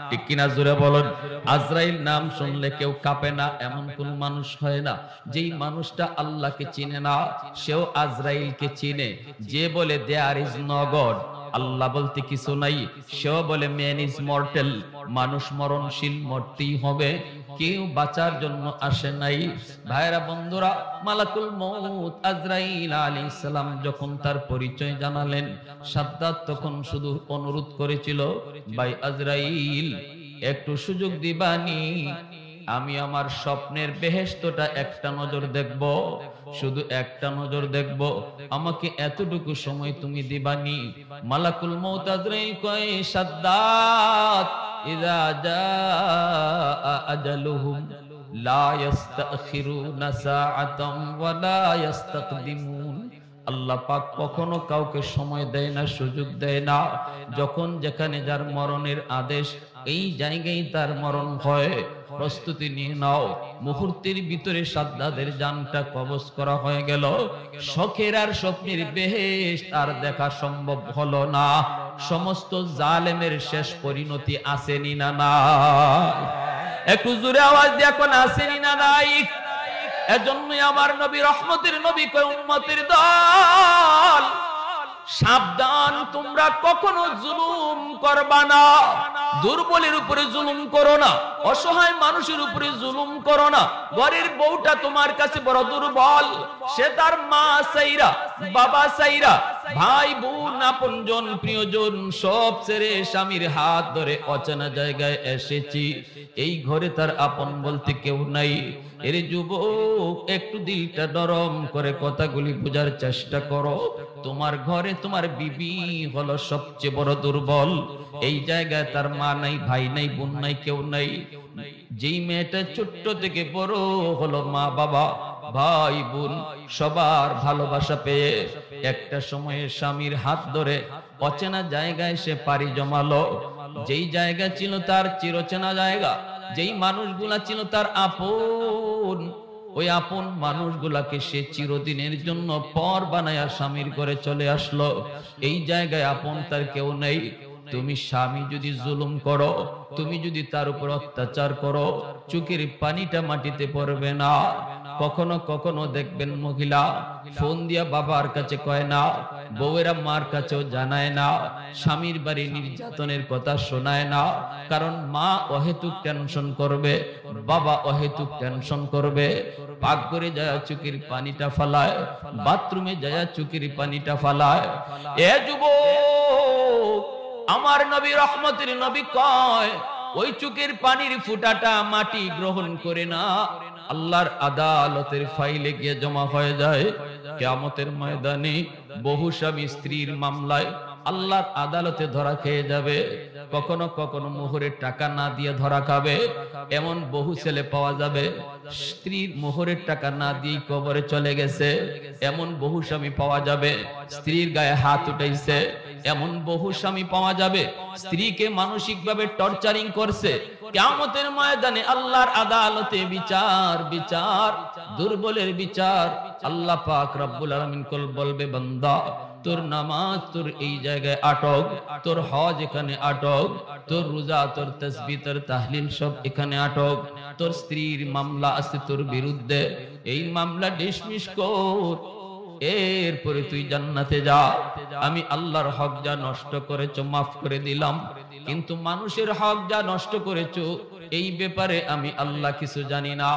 A: ঠিক কিনা জোরে বলেন? আজরাইল নাম শুনলে কেউ কাঁপে না এমন কোন মানুষ হয় না। যেই মানুষটা আল্লাহকে চিনে না সেও আজরাইলকে চিনে। যে বলে দেয়ার ইজ নো গড, আল্লাহ বলতে কিছু নাই, সেও বলে ম্যান ইজ মর্টেল, মানুষ মরণশীল, মরতেই হবে, কেউ বাঁচার জন্য আসে নাই। ভাইরা বন্ধুরা, মালাকুল মউত আজরাইল আলাইহিস সালাম যখন তার পরিচয় জানালেন, সাদ্দাত তখন শুধু অনুরোধ করেছিল, ভাই আজরাইল একটু সুযোগ দিবানি, আমি আমার স্বপ্নের বেহেশতটা একটা নজর দেখব, শুধু একটা নজর দেখব, আমাকে এতটুকু সময় তুমি দিবানি। মালাকুল মউত আজরাইল কয়, সাদ্দাত ইযা জাআ আজালুহুম লা ইস্তাখিরুনা সাআতাম ওয়া লা ইস্তাকদিমুন। আল্লাহ পাক কখনো কাউকে সময় দেয় না, সুযোগ দেয় না। যখন যেখানে যার মরণের আদেশ, এই জায়গায় তার মরণ হয়। প্রস্তুতি নিয়ে নাও। মুহূর্তের ভিতরে সাদ্দাদের জানটা কবজ করা হয়ে গেল। শখের আর স্বপ্নের বেহেশত আর দেখা সম্ভব হলো না। সমস্ত জালেমের শেষ পরিণতি আসেনি না নাই? একটু জোরে আওয়াজ দিয়ে এখন আসেনি না নাই? এজন্যই আমার নবী, রহমতের নবী কয়, উম্মতের দল সাবধান, তোমরা কখনো জুলুম করবা না। দুর্বলের উপরে জুলুম করো না, অসহায় মানুষের উপরে জুলুম করো না। ঘরের বউটা তোমার কাছে বড় দুর্বল, সে তার মা চাইরা, বাবা চাইরা, ভাই বোন, আপনজন, প্রিয়জন সব ছেড়ে স্বামীর হাত ধরে অচেনা জায়গায় এসেছি। এই ঘরে তার আপন বলতে কেউ নাই। এর যুবক, একটু দিলটা নরম করে কথাগুলি বোঝার চেষ্টা করো। তোমার ঘরে তোমার বিবি হলো সবচেয়ে বড় দুর্বল। এই জায়গায় তার মা নাই, ভাই নাই, বোন নাই, কেউ নাই। যেই মেয়েটা ছোট্ট থেকে বড় হলো, মা বাবা, ভাই বোন সবার ভালোবাসা পেয়ে একটা সময়ে স্বামীর হাত ধরে অচেনা জায়গায় সে পাড়ি জমালো। যেই জায়গা ছিল তার চিরচেনা জায়গা, যেই মানুষগুলা ছিল তার আপন, ওই আপন মানুষগুলাকে সে চিরদিনের জন্য পর বানায়া স্বামীর ঘরে চলে আসলো। এই জায়গায় আপন তার কেউ নেই। তুমি স্বামী যদি জুলুম করো, তুমি যদি তার উপর অত্যাচার করো, চোখের পানিটা মাটিতে পড়বে না। কখনো কখনো দেখবেন মহিলা ফোন দিয়া বাবার কাছে কয় না, বউয়েরা মার কাছেও জানায় না, স্বামীর বাড়ি নির্যাতনের কথা শোনায় না। কারণ মা অহেতুক টেনশন করবে, বাবা অহেতুক টেনশন করবে। পাকঘরে যায় চোখের পানিটা ফালায়, বাথরুমে যায় চোখের পানিটা ফালায়। এ যুবক, আমার নবী, রহমতের নবী কয়, ওই চোখের পানির ফুটাটা মাটি গ্রহণ করে না, আল্লাহর আদালতের ফাইলে গিয়ে জমা হয়ে যায়। কিয়ামতের ময়দানে বহু স্বামী স্ত্রীর মামলায় আল্লাহর আদালতে ধরা খেয়ে যাবে। কখনো কখনো মোহরের টাকা না দিয়ে ধরা খাবে। এমন বহু ছেলে পাওয়া যাবে, স্ত্রীর মোহরের টাকা না দিয়ে কবরে চলে গেছে। এমন বহু স্বামী পাওয়া যাবে, স্ত্রীর গায়ে হাত উঠাইছে। এমন বহু স্বামী পাওয়া যাবে, স্ত্রীকে মানসিকভাবে টর্চারিং করছে। কিয়ামতের ময়দানে আল্লাহর আদালতে বিচার, বিচার, দুর্বলের বিচার। আল্লাহ পাক রব্বুল আলামিন বলবে, বান্দা, তোর নামাজ তোর এই জায়গায় আটক, তোর হজ এখানে আটক, তোর রোজা, তোর তাসবিহ, তোর তাহলিল সব এখানে আটক। তোর স্ত্রীর মামলা আছে তোর বিরুদ্ধে, এই মামলা ডিসমিস কর, এরপরে তুই জান্নাতে যা। আমি আল্লাহর হক যা নষ্ট করেছো মাফ করে দিলাম, কিন্তু মানুষের হক যা নষ্ট করেছো এই ব্যাপারে আমি আল্লাহ কিছু জানি না।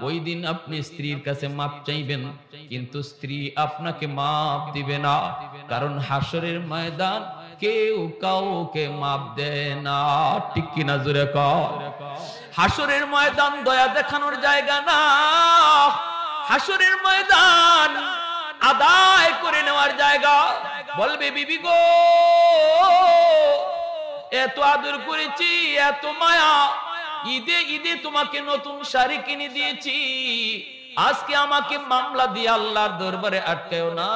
A: ওই দিন আপনি স্ত্রীর কাছে মাপ চাইবেন, কিন্তু স্ত্রী আপনাকে মাপ দিবে না। কারণ হাসরের ময়দান কেউ কাউকে মাপ দেয় না। ঠিক কিনা জোরে কর? হাসরের ময়দান দয়া দেখানোর জায়গা না, হাসরের ময়দান আদায় করে নেওয়ার জায়গা। বলবে, বিবি গো, এত আদর করেছি, এত মায়া, ঈদে ঈদে তোমাকে নতুন শাড়ি কিনে দিয়েছি, আজকে আমাকে মামলা দিয়ে আল্লাহর দরবারে আটকায়ও না,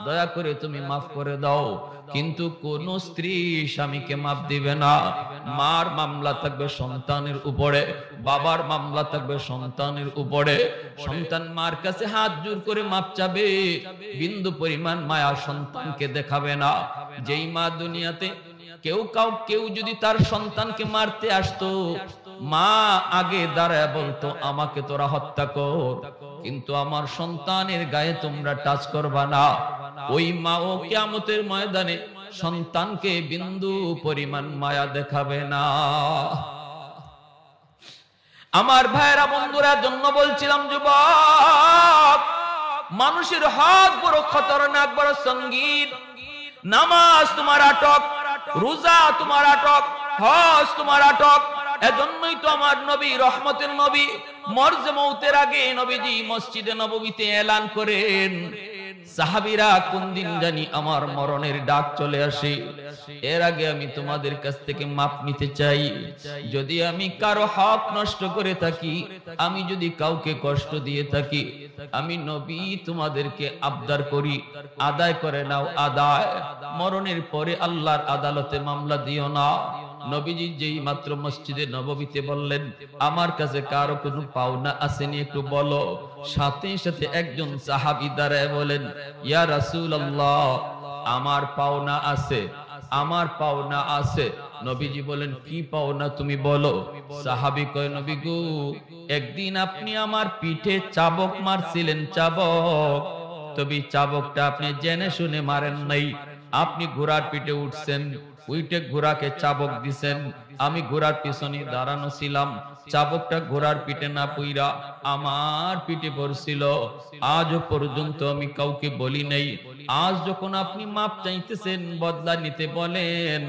A: দয়া করে তুমি মাফ করে দাও। কিন্তু কোন স্ত্রী স্বামীকে মাফ দিবে না। মার মামলা থাকবে সন্তানের উপরে, বাবার মামলা থাকবে সন্তানের উপরে। সন্তান মার কাছে হাত জোর করে মাপ চাবে, বিন্দু পরিমাণ মায়া সন্তানকে দেখাবে না। যেই মা দুনিয়াতে কেউ যদি তার সন্তানকে মারতে আসতো, মা আগে দাঁড়ায় বলতো, আমাকে তোরা হত্যা কর, কিন্তু আমার সন্তানের গায়ে তোমরা টাচ করবা না। ওই মা ও কিয়ামতের ময়দানে সন্তানকে বিন্দু পরিমাণ মায়া দেখাবে না। আমার ভাইরা, বন্ধুরা, জন্য বলছিলাম, যুবক, মানুষের হক বড় খতরনাক, বড় সঙ্গীন। নামাজ তোমার আটক, রোজা তোমার আটক, হজ তোমার আটক। এজন্যই তো আমার নবী, রহমতের নবী, মরজে মৌতের আগে নবীজি মসজিদে নববীতে এলান করেন, সাহাবীরা কোন দিন জানি আমার মরণের ডাক চলে আসে, এর আগে আমি তোমাদের কাছ থেকে মাপ নিতে চাই। যদি আমি কারো হক নষ্ট করে থাকি, আমি যদি কাউকে কষ্ট দিয়ে থাকি, আমি নবী তোমাদেরকে আবদার করি, আদায় করে নাও আদায়। মরণের পরে আল্লাহর আদালতে মামলা দিও না। নবীজি যেই মাত্র মসজিদে নববীতে বললেন, আমার কাছে কারো কোনো পাওনা আসেনি একটু বলো, সাথে সাথে একজন সাহাবী দাঁড়ায় বলেন, ইয়া রাসূলুল্লাহ, আমার পাওনা আছে, আমার পাওনা আছে। নবীজি বলেন, কি পাওনা তুমি বলো। সাহাবী কয়, নবী গো, একদিন আপনি আমার পিঠে চাবুক মারছিলেন, চাবুক। তবে চাবুকটা আপনি জেনে শুনে মারেন নাই। আপনি ঘোড়ার পিঠে উঠছেন, উইটে ঘোড়াকে চাবুক দিছেন, আমি ঘোড়ার পিছনে দাঁড়ানো ছিলাম, চাবুকটা ঘোড়ার পিঠে না পইরা আমার পিঠে পড়ছিল। আজও পর্যন্ত আমি কাউকে বলি নাই। আজ যখন আপনি মাপ চাইতেছেন, বদলা নিতে বলেন,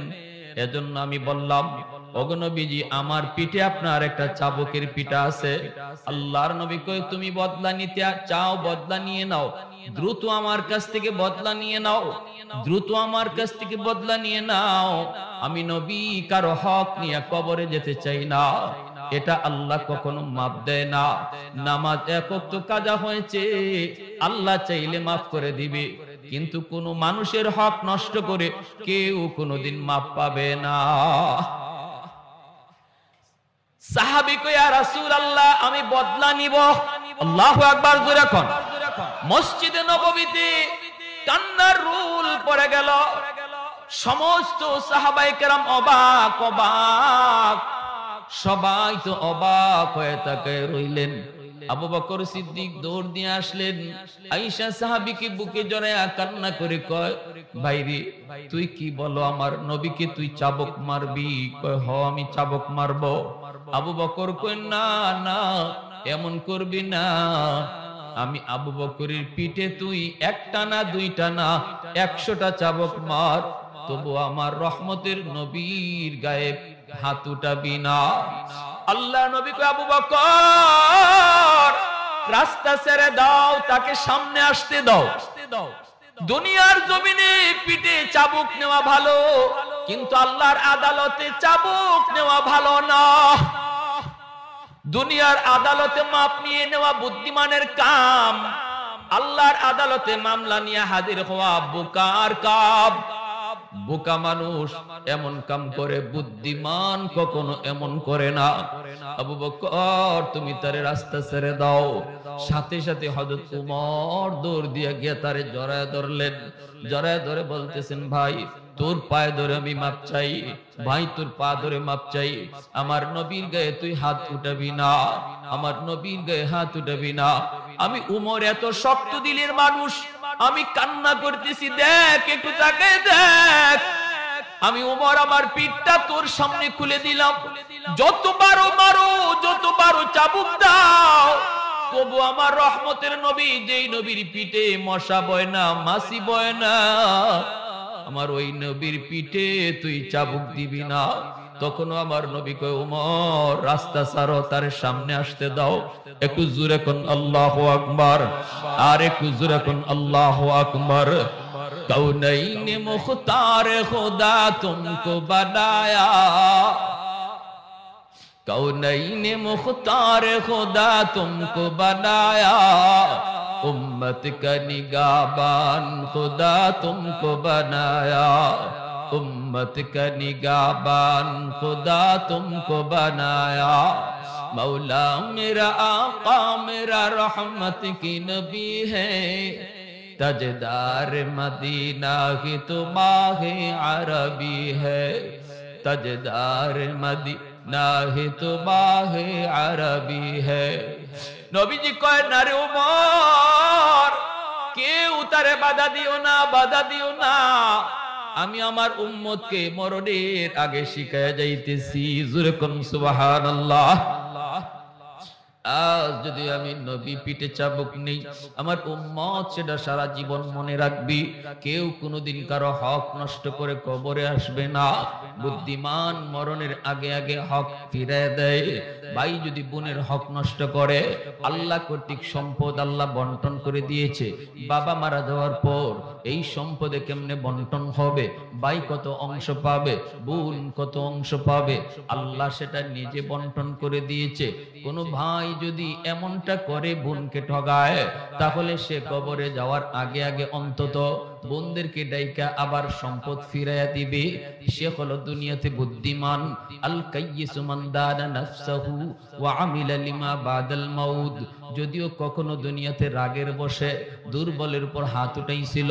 A: এজন্য আমি বললাম, ওগো নবীজি, আমার পিঠে আপনার একটা চাবুকের পিঠা আছে। আল্লাহর নবী কয়, তুমি বদলা নিতে চাও, বদলা নিয়ে নাও, দ্রুত আমার কাছ থেকে বদলা নিয়ে নাও, দ্রুত আমার কাছ থেকে বদলা নিয়ে নাও। আমি নবী কারো হক নিয়ে কবরে যেতে চাই না, এটা আল্লাহ কখনো মাপ দেয় না। নামাজ এক ওয়াক্ত কাজা হয়েছে, আল্লাহ চাইলে মাফ করে দিবে, কিন্তু কোন মানুষের হক নষ্ট করে কেউ কোনোদিন মাপ পাবে না। সাহাবী কয়, ইয়া রাসূলুল্লাহ, আমি বদলা নিব। আল্লাহু আকবার জোরে কোন। মসজিদে নববীতে কান্নার রুল পড়ে গেল। সমস্ত সাহাবায়ে কেরাম অবাক অবাক, সবাই তো অবাক হয়ে তাকায় রইলেন। আবু বকর সিদ্দিক দৌড় দিয়ে আসলেন, আয়েশা সাহাবীকে বুকে জড়ায়া কান্না করে কয়, ভাইরে, তুই কি বলো, আমার নবীকে তুই চাবুক মারবি? কয়, হ, আমি চাবুক মারবো। আবু বকর কয়, না না, এমন করবি না। আমি আবু বকরের পিঠে তুই একটা না দুইটা না 100টা চাবুক মার, তবু আমার রহমতের নবীর গায়ে হাত উঠাবি না। আল্লাহ নবী কয়, আবু বকর, রাস্তা ছেড়ে দাও, তাকে সামনে আসতে দাও। দুনিয়ার জমিনে পিঠে চাবুক নেওয়া ভালো, কিন্তু আল্লাহর আদালতে চাবুক নেওয়া ভালো না। দুনিয়ার আদালতে মাপ নিয়ে নেওয়া বুদ্ধিমানের কাম, আল্লাহর আদালতে মামলা নিয়ে হাজির হওয়া বোকার কাম। বোকা মানুষ এমন কাম করে, বুদ্ধিমান কখনো এমন করে না। আবু বকর, তুমি তারে রাস্তা ছেড়ে দাও। সাথে সাথে হযরত ওমর দৌড় দিয়ে গিয়ে তারে জড়ায় ধরলেন। জড়ায় ধরে বলতেছেন, ভাই, তোর পায়ে ধরে আমি মাপ চাই, ভাই, তোর পা ধরে মাপ চাই। আমার নবীর গায়ে তুই হাত উঠাবি না, আমার নবীর গায়ে হাত উঠাবি না। আমি ওমর এত শক্ত দিলের মানুষ, আমি কান্না করতেছি, দেখ, একটু তাকে দেখ। আমি ওমর আমার পিঠটা তোর সামনে খুলে দিলাম, যত পারো মারো, যত পারো চাবুক দাও, তবু আমার রহমতের নবী, যেই নবীর পিঠে মশা বয় না, মাছি বয় না, আমার ওই নবীর পিঠে তুই চাবুক দিবি না। তখনও আমার নবী কয়, ওমর, রাস্তা ছাড়ো, তার সামনে আসতে দাও। একটু জোরে কোন আল্লাহু আকবার, আর একটু জোরে কোন আল্লাহু আকবার। কৌনৈন মুখতার খুদা তুমকো বানায়া, कौनैन मुख्तार खुदा तुमको बनाया, उम्मत का निगाहबान खुदा तुमको बनाया, उम्मत का निगाहबान खुदा तुमको बनाया। मौला मेरा आका मेरा रहमत की नबी है, तजदार मदीना की तो माहे अरबी है, तजदार मदीना नाहि तो माहे अरबी है। नबीजी कहे, ना रे उमर, केउ तारे बाधा दियो ना, बाधा दियो ना, आमी आमार उम्मत के मरণের আগে শিখায়া যাইতেছি। জোরে কোন সুবহানাল্লাহ। আজ যদি আমি নবী পিঠে চাবুক নেই, আমার উম্মত সেটা সারা জীবন মনে রাখবি। কেউ কোনোদিন কারো হক নষ্ট করে কবরে আসবে না। বুদ্ধিমান মরণের আগে আগে হক ফিরিয়ে দেয়। ভাই যদি বোনের হক নষ্ট করে, আল্লাহ কর্তৃক সম্পদ আল্লাহ বন্টন করে দিয়েছে, বাবা মারা যাওয়ার পর এই সম্পদে কেমনে বন্টন হবে? ভাই কত অংশ পাবে, বোন কত অংশ পাবে, আল্লাহ সেটা নিজে বন্টন করে দিয়েছে। কোনো ভাই যদি এমনটা করে বোনকে ঠগায়, তাহলে সে কবরে যাওয়ার আগে আগে অন্তত বোনদেরকে ডাইকা আবার সম্পদ ফিরাইয়া দিবে। সে হলো দুনিয়াতে বুদ্ধিমান। আল কাইয়িসু মান দানা নাফসাহু ওয়া আমিলা লিমা বাদাল মাউত। যদিও কখনো দুনিয়াতে রাগের বশে দুর্বলের উপর হাত উঠাইছিল,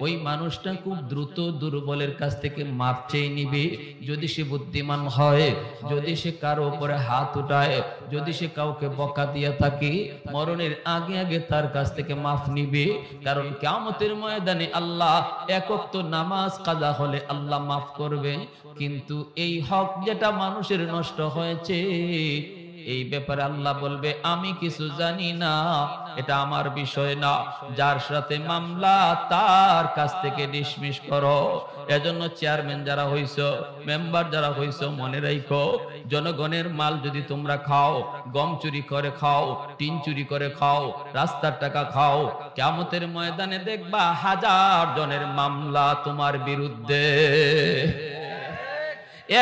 A: ওই মানুষটা খুব দ্রুত দুর্বলের কাছ থেকে মাপ চেয়ে নিবে। যদি সে বুদ্ধিমান হয়, যদি সে কারো উপরে হাত উঠায়, যদি সে কাউকে বকা দিয়া থাকে, মরণের আগে আগে তার কাছ থেকে মাফ নিবে। কারণ কিয়ামতের ময়দানে আল্লাহ এক ওয়াক্ত নামাজ কাজা হলে আল্লাহ মাফ করবে, কিন্তু এই হক যেটা মানুষের নষ্ট হয়েছে, এই ব্যাপারে আল্লাহ বলবে আমি কিছু জানি না, এটা আমার বিষয় না। যার সাথে মামলা তার কাছ থেকে ডিসমিস করো। এজন্য চেয়ারম্যান যারা হইছো, মেম্বার যারা হইছো, মনে রাখো, জনগণের মাল যদি তোমরা খাও, গম চুরি করে খাও, টিন চুরি করে খাও, রাস্তার টাকা খাও, কিয়ামতের ময়দানে দেখবা হাজার জনের মামলা তোমার বিরুদ্ধে।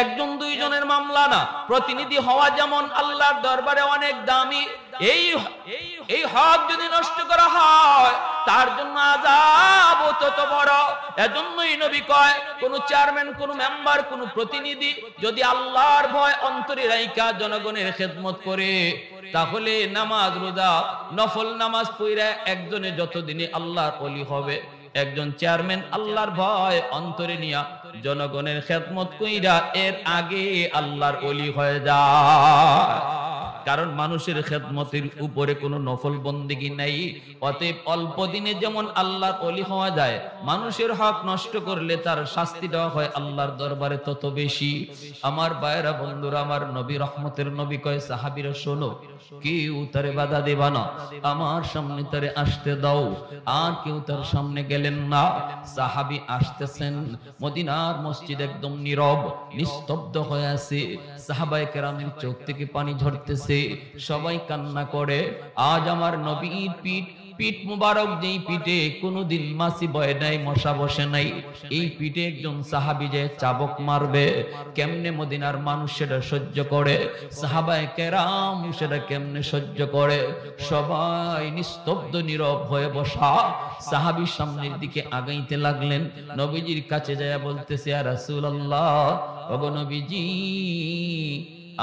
A: একজন দুইজনের মামলা না, প্রতিনিধি হওয়া যেমন আল্লাহর দরবারে অনেক দামি, এই হক যদি নষ্ট করা হয় তার জন্য আযাব তত বড়। এজন্যই নবী কয়, কোন চেয়ারম্যান, কোন মেম্বার, কোন প্রতিনিধি যদি আল্লাহর ভয় অন্তরে রাইখা জনগণের খেদমত করে, তাহলে নামাজ রোজা নফল নামাজ পড়া একজনে যতদিনে আল্লাহর ওলি হবে, একজন চেয়ারম্যান আল্লাহর ভয় অন্তরে নিয়া জনগণের খেদমত কইরা এর আগে আল্লাহর ওলি হয়ে যায়। কারণ মানুষের খেদমতের উপরে কোনো নফল বন্দেগী নাই। অতএব অল্প দিনে যেমন আল্লাহর ওলি হওয়া যায়, মানুষের হক নষ্ট করলে তার শাস্তিটা হয় আল্লাহর দরবারে তত বেশি। আমার ভাইরা, বন্ধুরা, আমার নবী রহমতের নবী কয়, সাহাবীরা শোনো, কেউ তারে বাধা দেবা না, আমার সামনে তারে আসতে দাও। আর কেউ তার সামনে গেলেন না। সাহাবী আসতেছেন, মদিনার মসজিদ একদম নীরব, নিস্তব্ধ হয়ে আছে। সাহাবায়ে কেরামের চোখ থেকে পানি ঝরতেছে, সবাই কান্না করে। আজ আমার নবীর পিঠ মুবারক, যেই পিঠে কোনোদিন মাছি বয় নাই, মশা বসে নাই, এই পিঠে একজন সাহাবী যে চাবক মারবে, কেমনে মদিনার মানুষ সেটা সহ্য করে? সাহাবায়ে কেরাম সেটা কেমনে সহ্য করে? সবাই নিস্তব্ধ নীরব হয়ে বসা। সাহাবী সামনের দিকে আগাইতে লাগলেন, নবীজির কাছে যায় বলতেছে, ইয়া রাসূলুল্লাহ, ওগো নবীজি,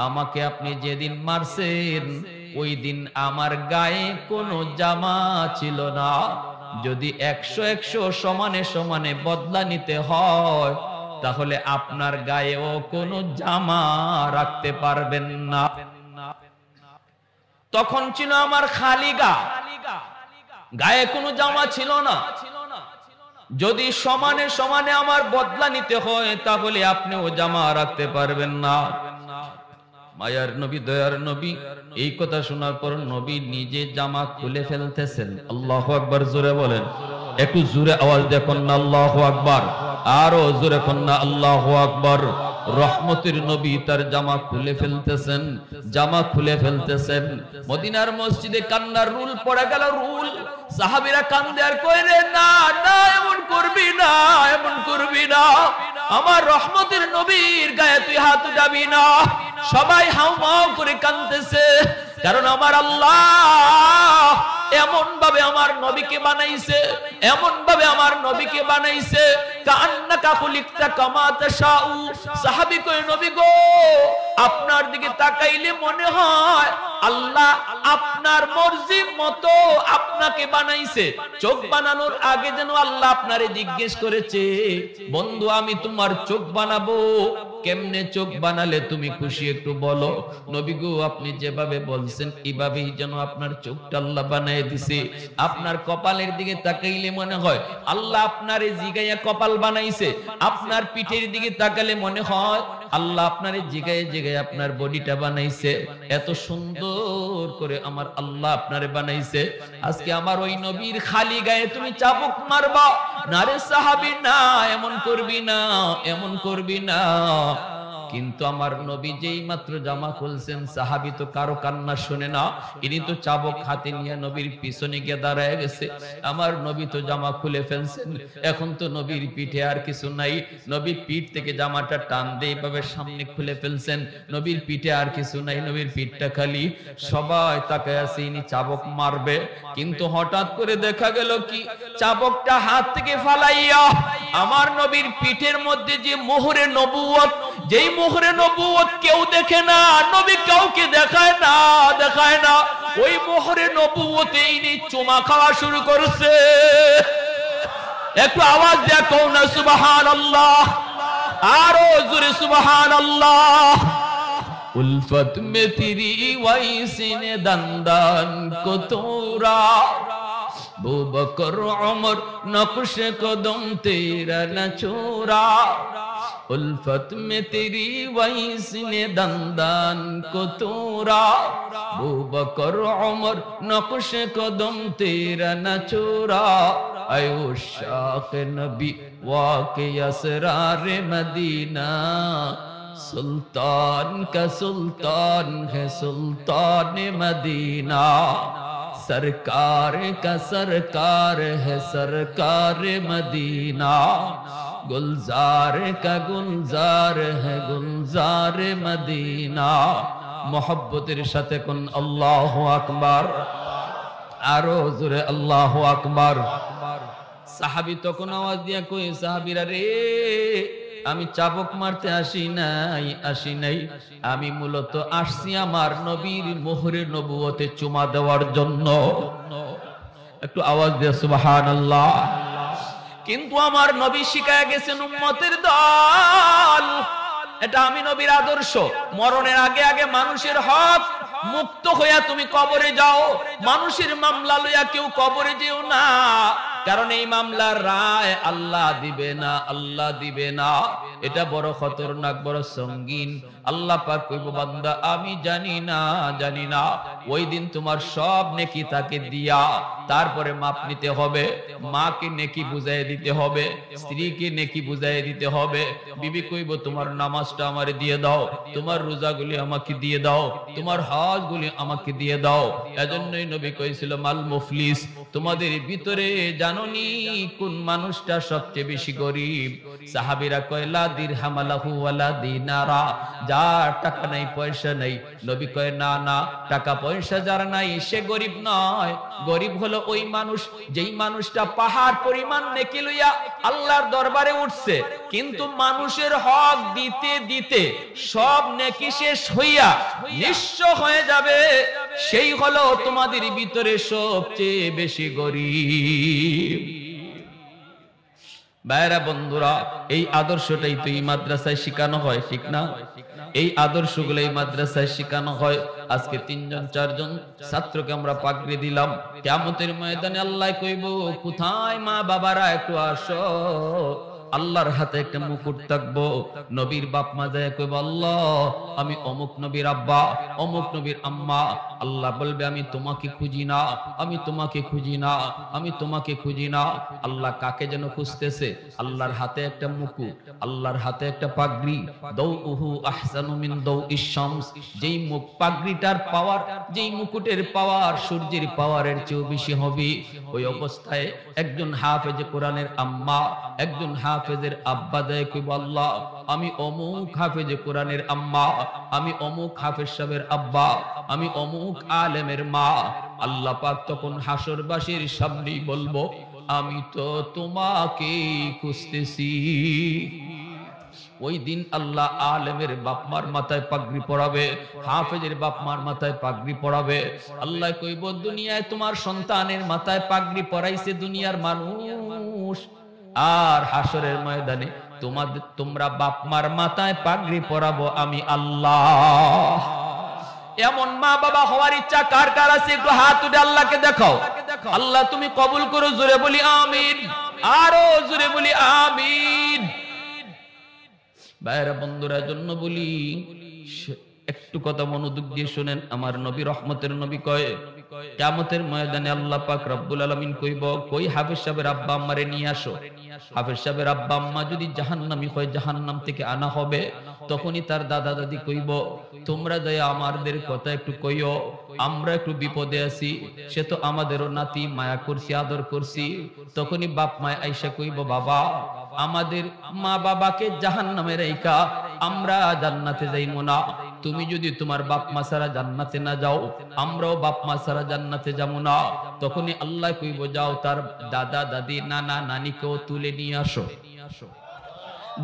A: আমাকে আপনি যেদিন মারছেন ওই দিন আমার গায়ে কোনো জামা ছিল না। যদি 100 সমানে সমানে বদলা নিতে হয়, তাহলে আপনার গায়েও কোনো জামা রাখতে পারবেন না। তখন ছিল আমার খালি গা, গায়ে কোনো জামা ছিল না। যদি সমানে সমানে আমার বদলা নিতে হয়, তাহলে আপনিও জামা রাখতে পারবেন না। মায়ার নবী, দয়ার নবী, এই কথা শোনার পর নবী নিজে জামা খুলে ফেলতেছেন। আল্লাহু আকবার, জোরে বলেন, একটু জোরে আওয়াজ দেখুন না, আল্লাহু আকবার, আরো জোরে কোন না, আল্লাহু আকবার। রহমতের নবী তার জামা খুলে ফেলতেছেন, জামা খুলে ফেলতেছেন। মদিনার মসজিদে কান্নার রুল পড়ে গেল, রুল। সাহাবীরা কান্দে আর কই রে, না না, এমন করবি না, এমন করবি না, আমার রহমতের নবীর গায়ে তুই হাত উঠাবি না। সবাই হাউমাউ করে কাঁদতেছে, কারণ আমার আল্লাহ এমন ভাবে আমার নবীকে বানাইছে, এমন ভাবে আমার নবীকে বানাইছে, কান্নাকা খুলিকতা কামা তাশাউ। সাহাবী কয়, নবী গো, আপনার দিকে তাকাইলে মনে হয় আল্লাহ আপনার মর্জির মতো আপনাকে বানাইছে। চোখ বানানোর আগে যেন আল্লাহ আপনারে জিজ্ঞেস করেছে, বন্ধু আমি তোমার চোখ বানাবো, কেমনে চোখ বানালে তুমি খুশি একটু বলো। নবী গো, আপনি যেভাবে বলছেন এইভাবেই যেন আপনার চোখটা আল্লাহ বানায় দিছে। আপনার কপালের দিকে তাকাইলে মনে হয় আল্লাহ আপনারে জিগাইয়া কপাল বানাইছে। আপনার পিঠের দিকে তাকালে মনে হয় আল্লাহ আপনার জিগায় জিগায় আপনার বডিটা বানাইছে, এত সুন্দর করে আমার আল্লাহ আপনারে বানাইছে। আজকে আমার ওই নবীর খালি গায়ে তুমি চাবুক মারবা না রে সাহাবী, না এমন করবি না, এমন করবি না। কিন্তু আমার নবী যেই মাত্র জামা খুলছেন, সাহাবী তো কারো কান্না শুনে না, ইনি তো চাবুক হাতে নিয়ে নবীর পিছনে গিয়ে দাঁড়ায় গেছে। আমার নবী তো জামা খুলে ফেলছেন, এখন তো নবীর পিঠে আর কিছু নাই। নবীর পিঠ থেকে জামাটা টান দিয়ে এইভাবে সামনে খুলে ফেলছেন, নবীর পিঠে আর কিছু নাই, নবীর পিঠটা খালি। সবাই তাকায় আছে ইনি চাবুক মারবে, কিন্তু হঠাৎ করে দেখা গেল কি, চাবুকটা হাত থেকে ফালাইয়া আমার নবীর পিঠের মধ্যে যে মোহরে নবুয়ত, যেই মোহরে নবুয়ত কেউ দেখে না, নবী কাউকে দেখায় না, দেখায় না, ওই মোহরে নবুয়তে ইনি চুমা খাওয়া শুরু করছে। একটু আওয়াজ দেয়া কও না সুবহানাল্লাহ, আরো জোরে সুবহানাল্লাহ। উলফত মে তেরি ওয়াইসিনে দন্দন কো তোরা, बू बकर उमर नक्श कदम तेरा न छोड़ा, उल्फत में तेरी वैस ने दंदन को तोड़ा, बू बकर उमर नक्श कदम तेरा न छोड़ा, आयो शाख नबी वाक़े असरार मदीना, सुल्तान का सुल्तान है सुल्तान मदीना, सरकार का सरकार है सरकार मदीना, गुलजार का गुलजार है गुलजार मदीना। मोहब्बतेर साथे कोन अल्लाहु আকবার, आरो जोरे अल्लाहु আকবার। साहाबी तखन आवाज दिया कই, साहाबीरा रे আমি চাবুক মারতে আসি নাই, আমি মূলত আসছি আমার নবীর মোহরে নবুয়তে চুমা দেওয়ার জন্য। একটু আওয়াজ দিয়ে সুবহানাল্লাহ। কিন্তু আমার নবী শিখায় গেছেন উম্মতের দল, এটা আমি নবীর আদর্শ। মরণের আগে আগে মানুষের হক মুক্ত হইয়া তুমি কবরে যাও, মানুষের মামলা লইয়া কেউ কবরে যেও না, কারণ এই মামলার রায় আল্লাহ দিবে না, আল্লাহ দিবে না। এটা বড় খতরনাক, বড় সঙ্গীন। আল্লাহ পাক কইব, বান্দা আমি জানি না, জানি না। ওই দিন তোমার সব নেকি তাকে দিয়া তারপরে মাপ নিতে হবে। মাকে নেকি বুঝাই দিতে হবে, স্ত্রীকে নেকি বুঝাই দিতে হবে। বিবি কইব, তোমার নামাজটা আমারে দিয়ে দাও, তোমার রোজাগুলি আমাকে দিয়ে দাও, তোমার হজগুলি আমাকে দিয়ে দাও। এজন্যই নবী কইছিল, মাল মুফলিস, তোমাদের ভিতরে জানোনি কোন মানুষটা সবচেয়ে বেশি গরিব? সাহাবীরা কয়, লা দিরহাম লাহু ওয়ালা দিনারা, যার টাকা নাই পয়সা নাই। নবী কয়, না না, টাকা পয়সা যার নাই সে গরিব নয়, গরিব হলো ওই মানুষ যেই মানুষটা পাহাড় পরিমাণ নেকি লইয়া আল্লাহর দরবারে উঠছে, কিন্তু মানুষের হক দিতে দিতে সব নেকি শেষ হইয়া নিঃস্ব হয়ে যাবে, সেই হলো তোমাদের ভিতরে সবচেয়ে বেশি গরিব। ভাইরা বন্ধুরা, এই আদর্শটাই তো এই মাদ্রাসায় শেখানো হয়, ঠিক না? এই আদর্শগুলো এই মাদ্রাসায় শেখানো হয়। আজকে 3 জন 4 জন ছাত্রকে আমরা পাগড়ি দিলাম। কিয়ামতের ময়দানে আল্লাহ কইব, কোথায় মা বাবারা, একটু আসো। আল্লাহর হাতে একটা মুকুট থাকবো। নবীর বাপ মা যায় কইব, আল্লাহ আমি অমুক নবীর আব্বা, অমুক নবীর আম্মা। আল্লাহ বলবে, আমি তোমাকে খুঁজি না, আমি তোমাকে খুঁজি না, আমি তোমাকে খুঁজি না। আল্লাহ কাকে যেন খুঁজতেছে? আল্লাহর হাতে একটা মুকুট, আল্লাহর হাতে একটা পাগড়ি। দাউহু আহসানু মিন দাউইশ শামস, যেই মুখ পাগড়িটার পাওয়ার, যেই মুকুটের পাওয়ার সূর্যের পাওয়ারের চেয়েও বেশি হবে। ওই অবস্থায় একজন হাফেজে কোরআনের আম্মা, একজন হাফেজের আব্বা দেয় কইব, আল্লাহ আমি অমুক হাফেজে কোরআনের আম্মা, আমি অমুক হাফেজ সাহেবের আব্বা, আমি অমুক আলেমের মা। আল্লাহ পাক তখন হাসরবাসীর সামনেই বলবো, আমি তো তোমাকে খুঁজতেছি। ওই দিন আল্লাহ আলেমের বাপমার মাথায় পাগড়ি পরাবে, হাফেজের বাপমার মাথায় পাগড়ি পরাবে। আল্লাহ কইব, দুনিয়ায় তোমার সন্তানের মাথায় পাগড়ি পরাইছে দুনিয়ার মানুষ, আর হাসরের ময়দানে তোমরা বাপমার মাথায় পাগড়ি পরাবো আমি আল্লাহ। এমন মা বাবা হওয়ার ইচ্ছা কার কার আছে? একটু হাত উঠে আল্লাহকে দেখাও। আল্লাহ তুমি কবুল করো, জোরে বলি আমিন, আরো জোরে বলি আমিন। ভাইরা বন্ধুরা, জন্য বলি একটু কথা মনোযোগ দিয়ে শুনেন। আমার নবী, রহমতের নবী, কয় কিয়ামতের ময়দানে আল্লাহ পাক রব্বুল আলামিন কইব, কই হাফেজ সাহেবের আব্বা আম্মারে নিয়ে আসো। হাফেজ সাহেবের আব্বা আম্মা যদি জাহান্নামী হয়, জাহান্নাম থেকে আনা হবে। তখনই তার দাদা দাদি কইব, তোমরা দয়া আমাদের কথা একটু কইও, আমরা একটু বিপদে আছি, সে তো আমাদেরও নাতি, মায়া করছি, আদর করছি। তখনই বাপ মায় আইসা কইব, বাবা আমাদের মা বাবাকে জাহান্নামে রাইখা আমরা জান্নাতে যাইমু না। তুমি যদি তোমার বাপ মা ছাড়া জান্নাতে না যাও, আমরাও বাপ মা ছাড়া জান্নাতে যাবো না। তখনই আল্লাহ কইব, যাও তার দাদা দাদি নানা নানিকেও তুলে নিয়ে আসো।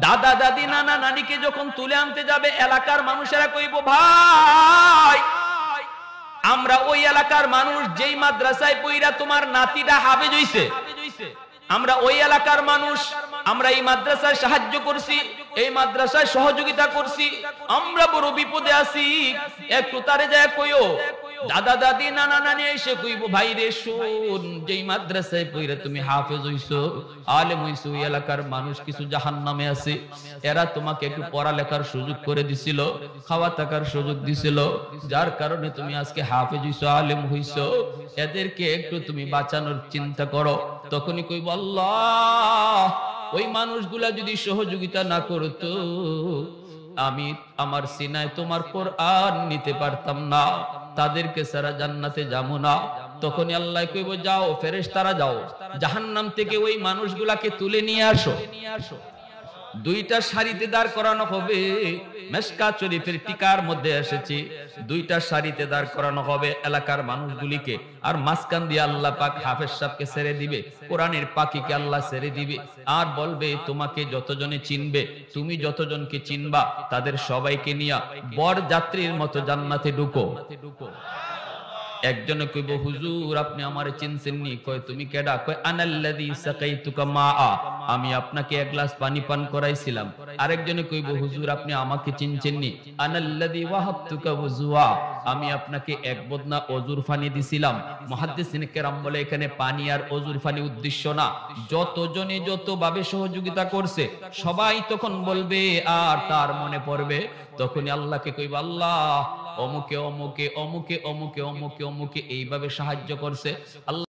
A: দাদা দাদি নানা নানিকে যখন তুলে আনতে যাবে, এলাকার মানুষেরা কইব, ভাই আমরা ওই এলাকার মানুষ যেই মাদ্রাসায় পইরা তোমার নাতিটা হাফেজ হইছে, আমরা ওই এলাকার মানুষ, আমরা এই মাদ্রাসায় সাহায্য করছি, এই মাদ্রাসায় সহযোগিতা করছি, আমরা বড় বিপদে আছি, একটু তারে যায় কইও। দাদা দাদি নানা নানি এসে কইব, ভাই রে শোন, যেই মাদ্রাসায় পইরা তুমি হাফেজ হইছো, আলেম হইছো, ওই এলাকার মানুষ কিছু জাহান্নামে আছে, এরা তোমাকে একটু পড়ালেখার সুযোগ করে দিছিল, খাওয়া থাকার সুযোগ দিছিল, যার কারণে তুমি আজকে হাফেজ হইছো, আলেম হইছো, এদেরকে একটু তুমি বাঁচানোর চিন্তা করো। তখনই কইব, আল্লাহ ওই মানুষগুলা যদি সহযোগিতা না করতো, আমি আমার সিনায় তোমার কোরআন নিতে পারতাম না, তাদেরকে সারা জান্নাতে যাবো না। তখনই আল্লাহ কইব, যাও ফেরেশতারা যাও, জাহান্নাম থেকে ওই মানুষগুলাকে তুলে নিয়ে আসো। দুইটা সারিতে দাঁড় করানো হবে। মেশকাত শরীফের টিকার মধ্যে এসেছে, দুইটা সারিতে দাঁড় করানো হবে এলাকার মানুষগুলিকে, আর মাঝখান দিয়ে আল্লাহ পাক হাফেজ সাহেবকে ছেড়ে দিবে, কোরআনের পাখিকে আল্লাহ ছেড়ে দিবে, আর বলবে, তোমাকে যতজনে চিনবে, তুমি যতজনকে চিনবা, তাদের সবাইকে নিয়া বর যাত্রীর মতো জান্নাতে ঢুকো। একজনে কইব, হুজুর আপনি আমারে চিনছেন নি? কয়, তুমি কেডা? কয়, আনাল্লাযী সাকাইতুকা মাআ, আমি আপনাকে এক গ্লাস পানি পান করাইছিলাম। আরেকজনে কইব, হুজুর আপনি আমাকে চিনছেন নি? আনাল্লাযী ওয়াহাবতুকা ওযুয়া, আমি আপনাকে এক বদনা অজুর পানি দিছিলাম। মুহাদ্দিসিন কেরাম বলে, এখানে পানি আর অজুর পানি উদ্দেশ্য না, যতজনে যতভাবে সহযোগিতা করছে সবাই তখন বলবে, আর তার মনে পড়বে। তখনই আল্লাহকে কইব, আল্লাহ অমুকে অমুকে অমুকে অমুকে অমুকে অমুকে এইভাবে সাহায্য করছে। আল্লাহ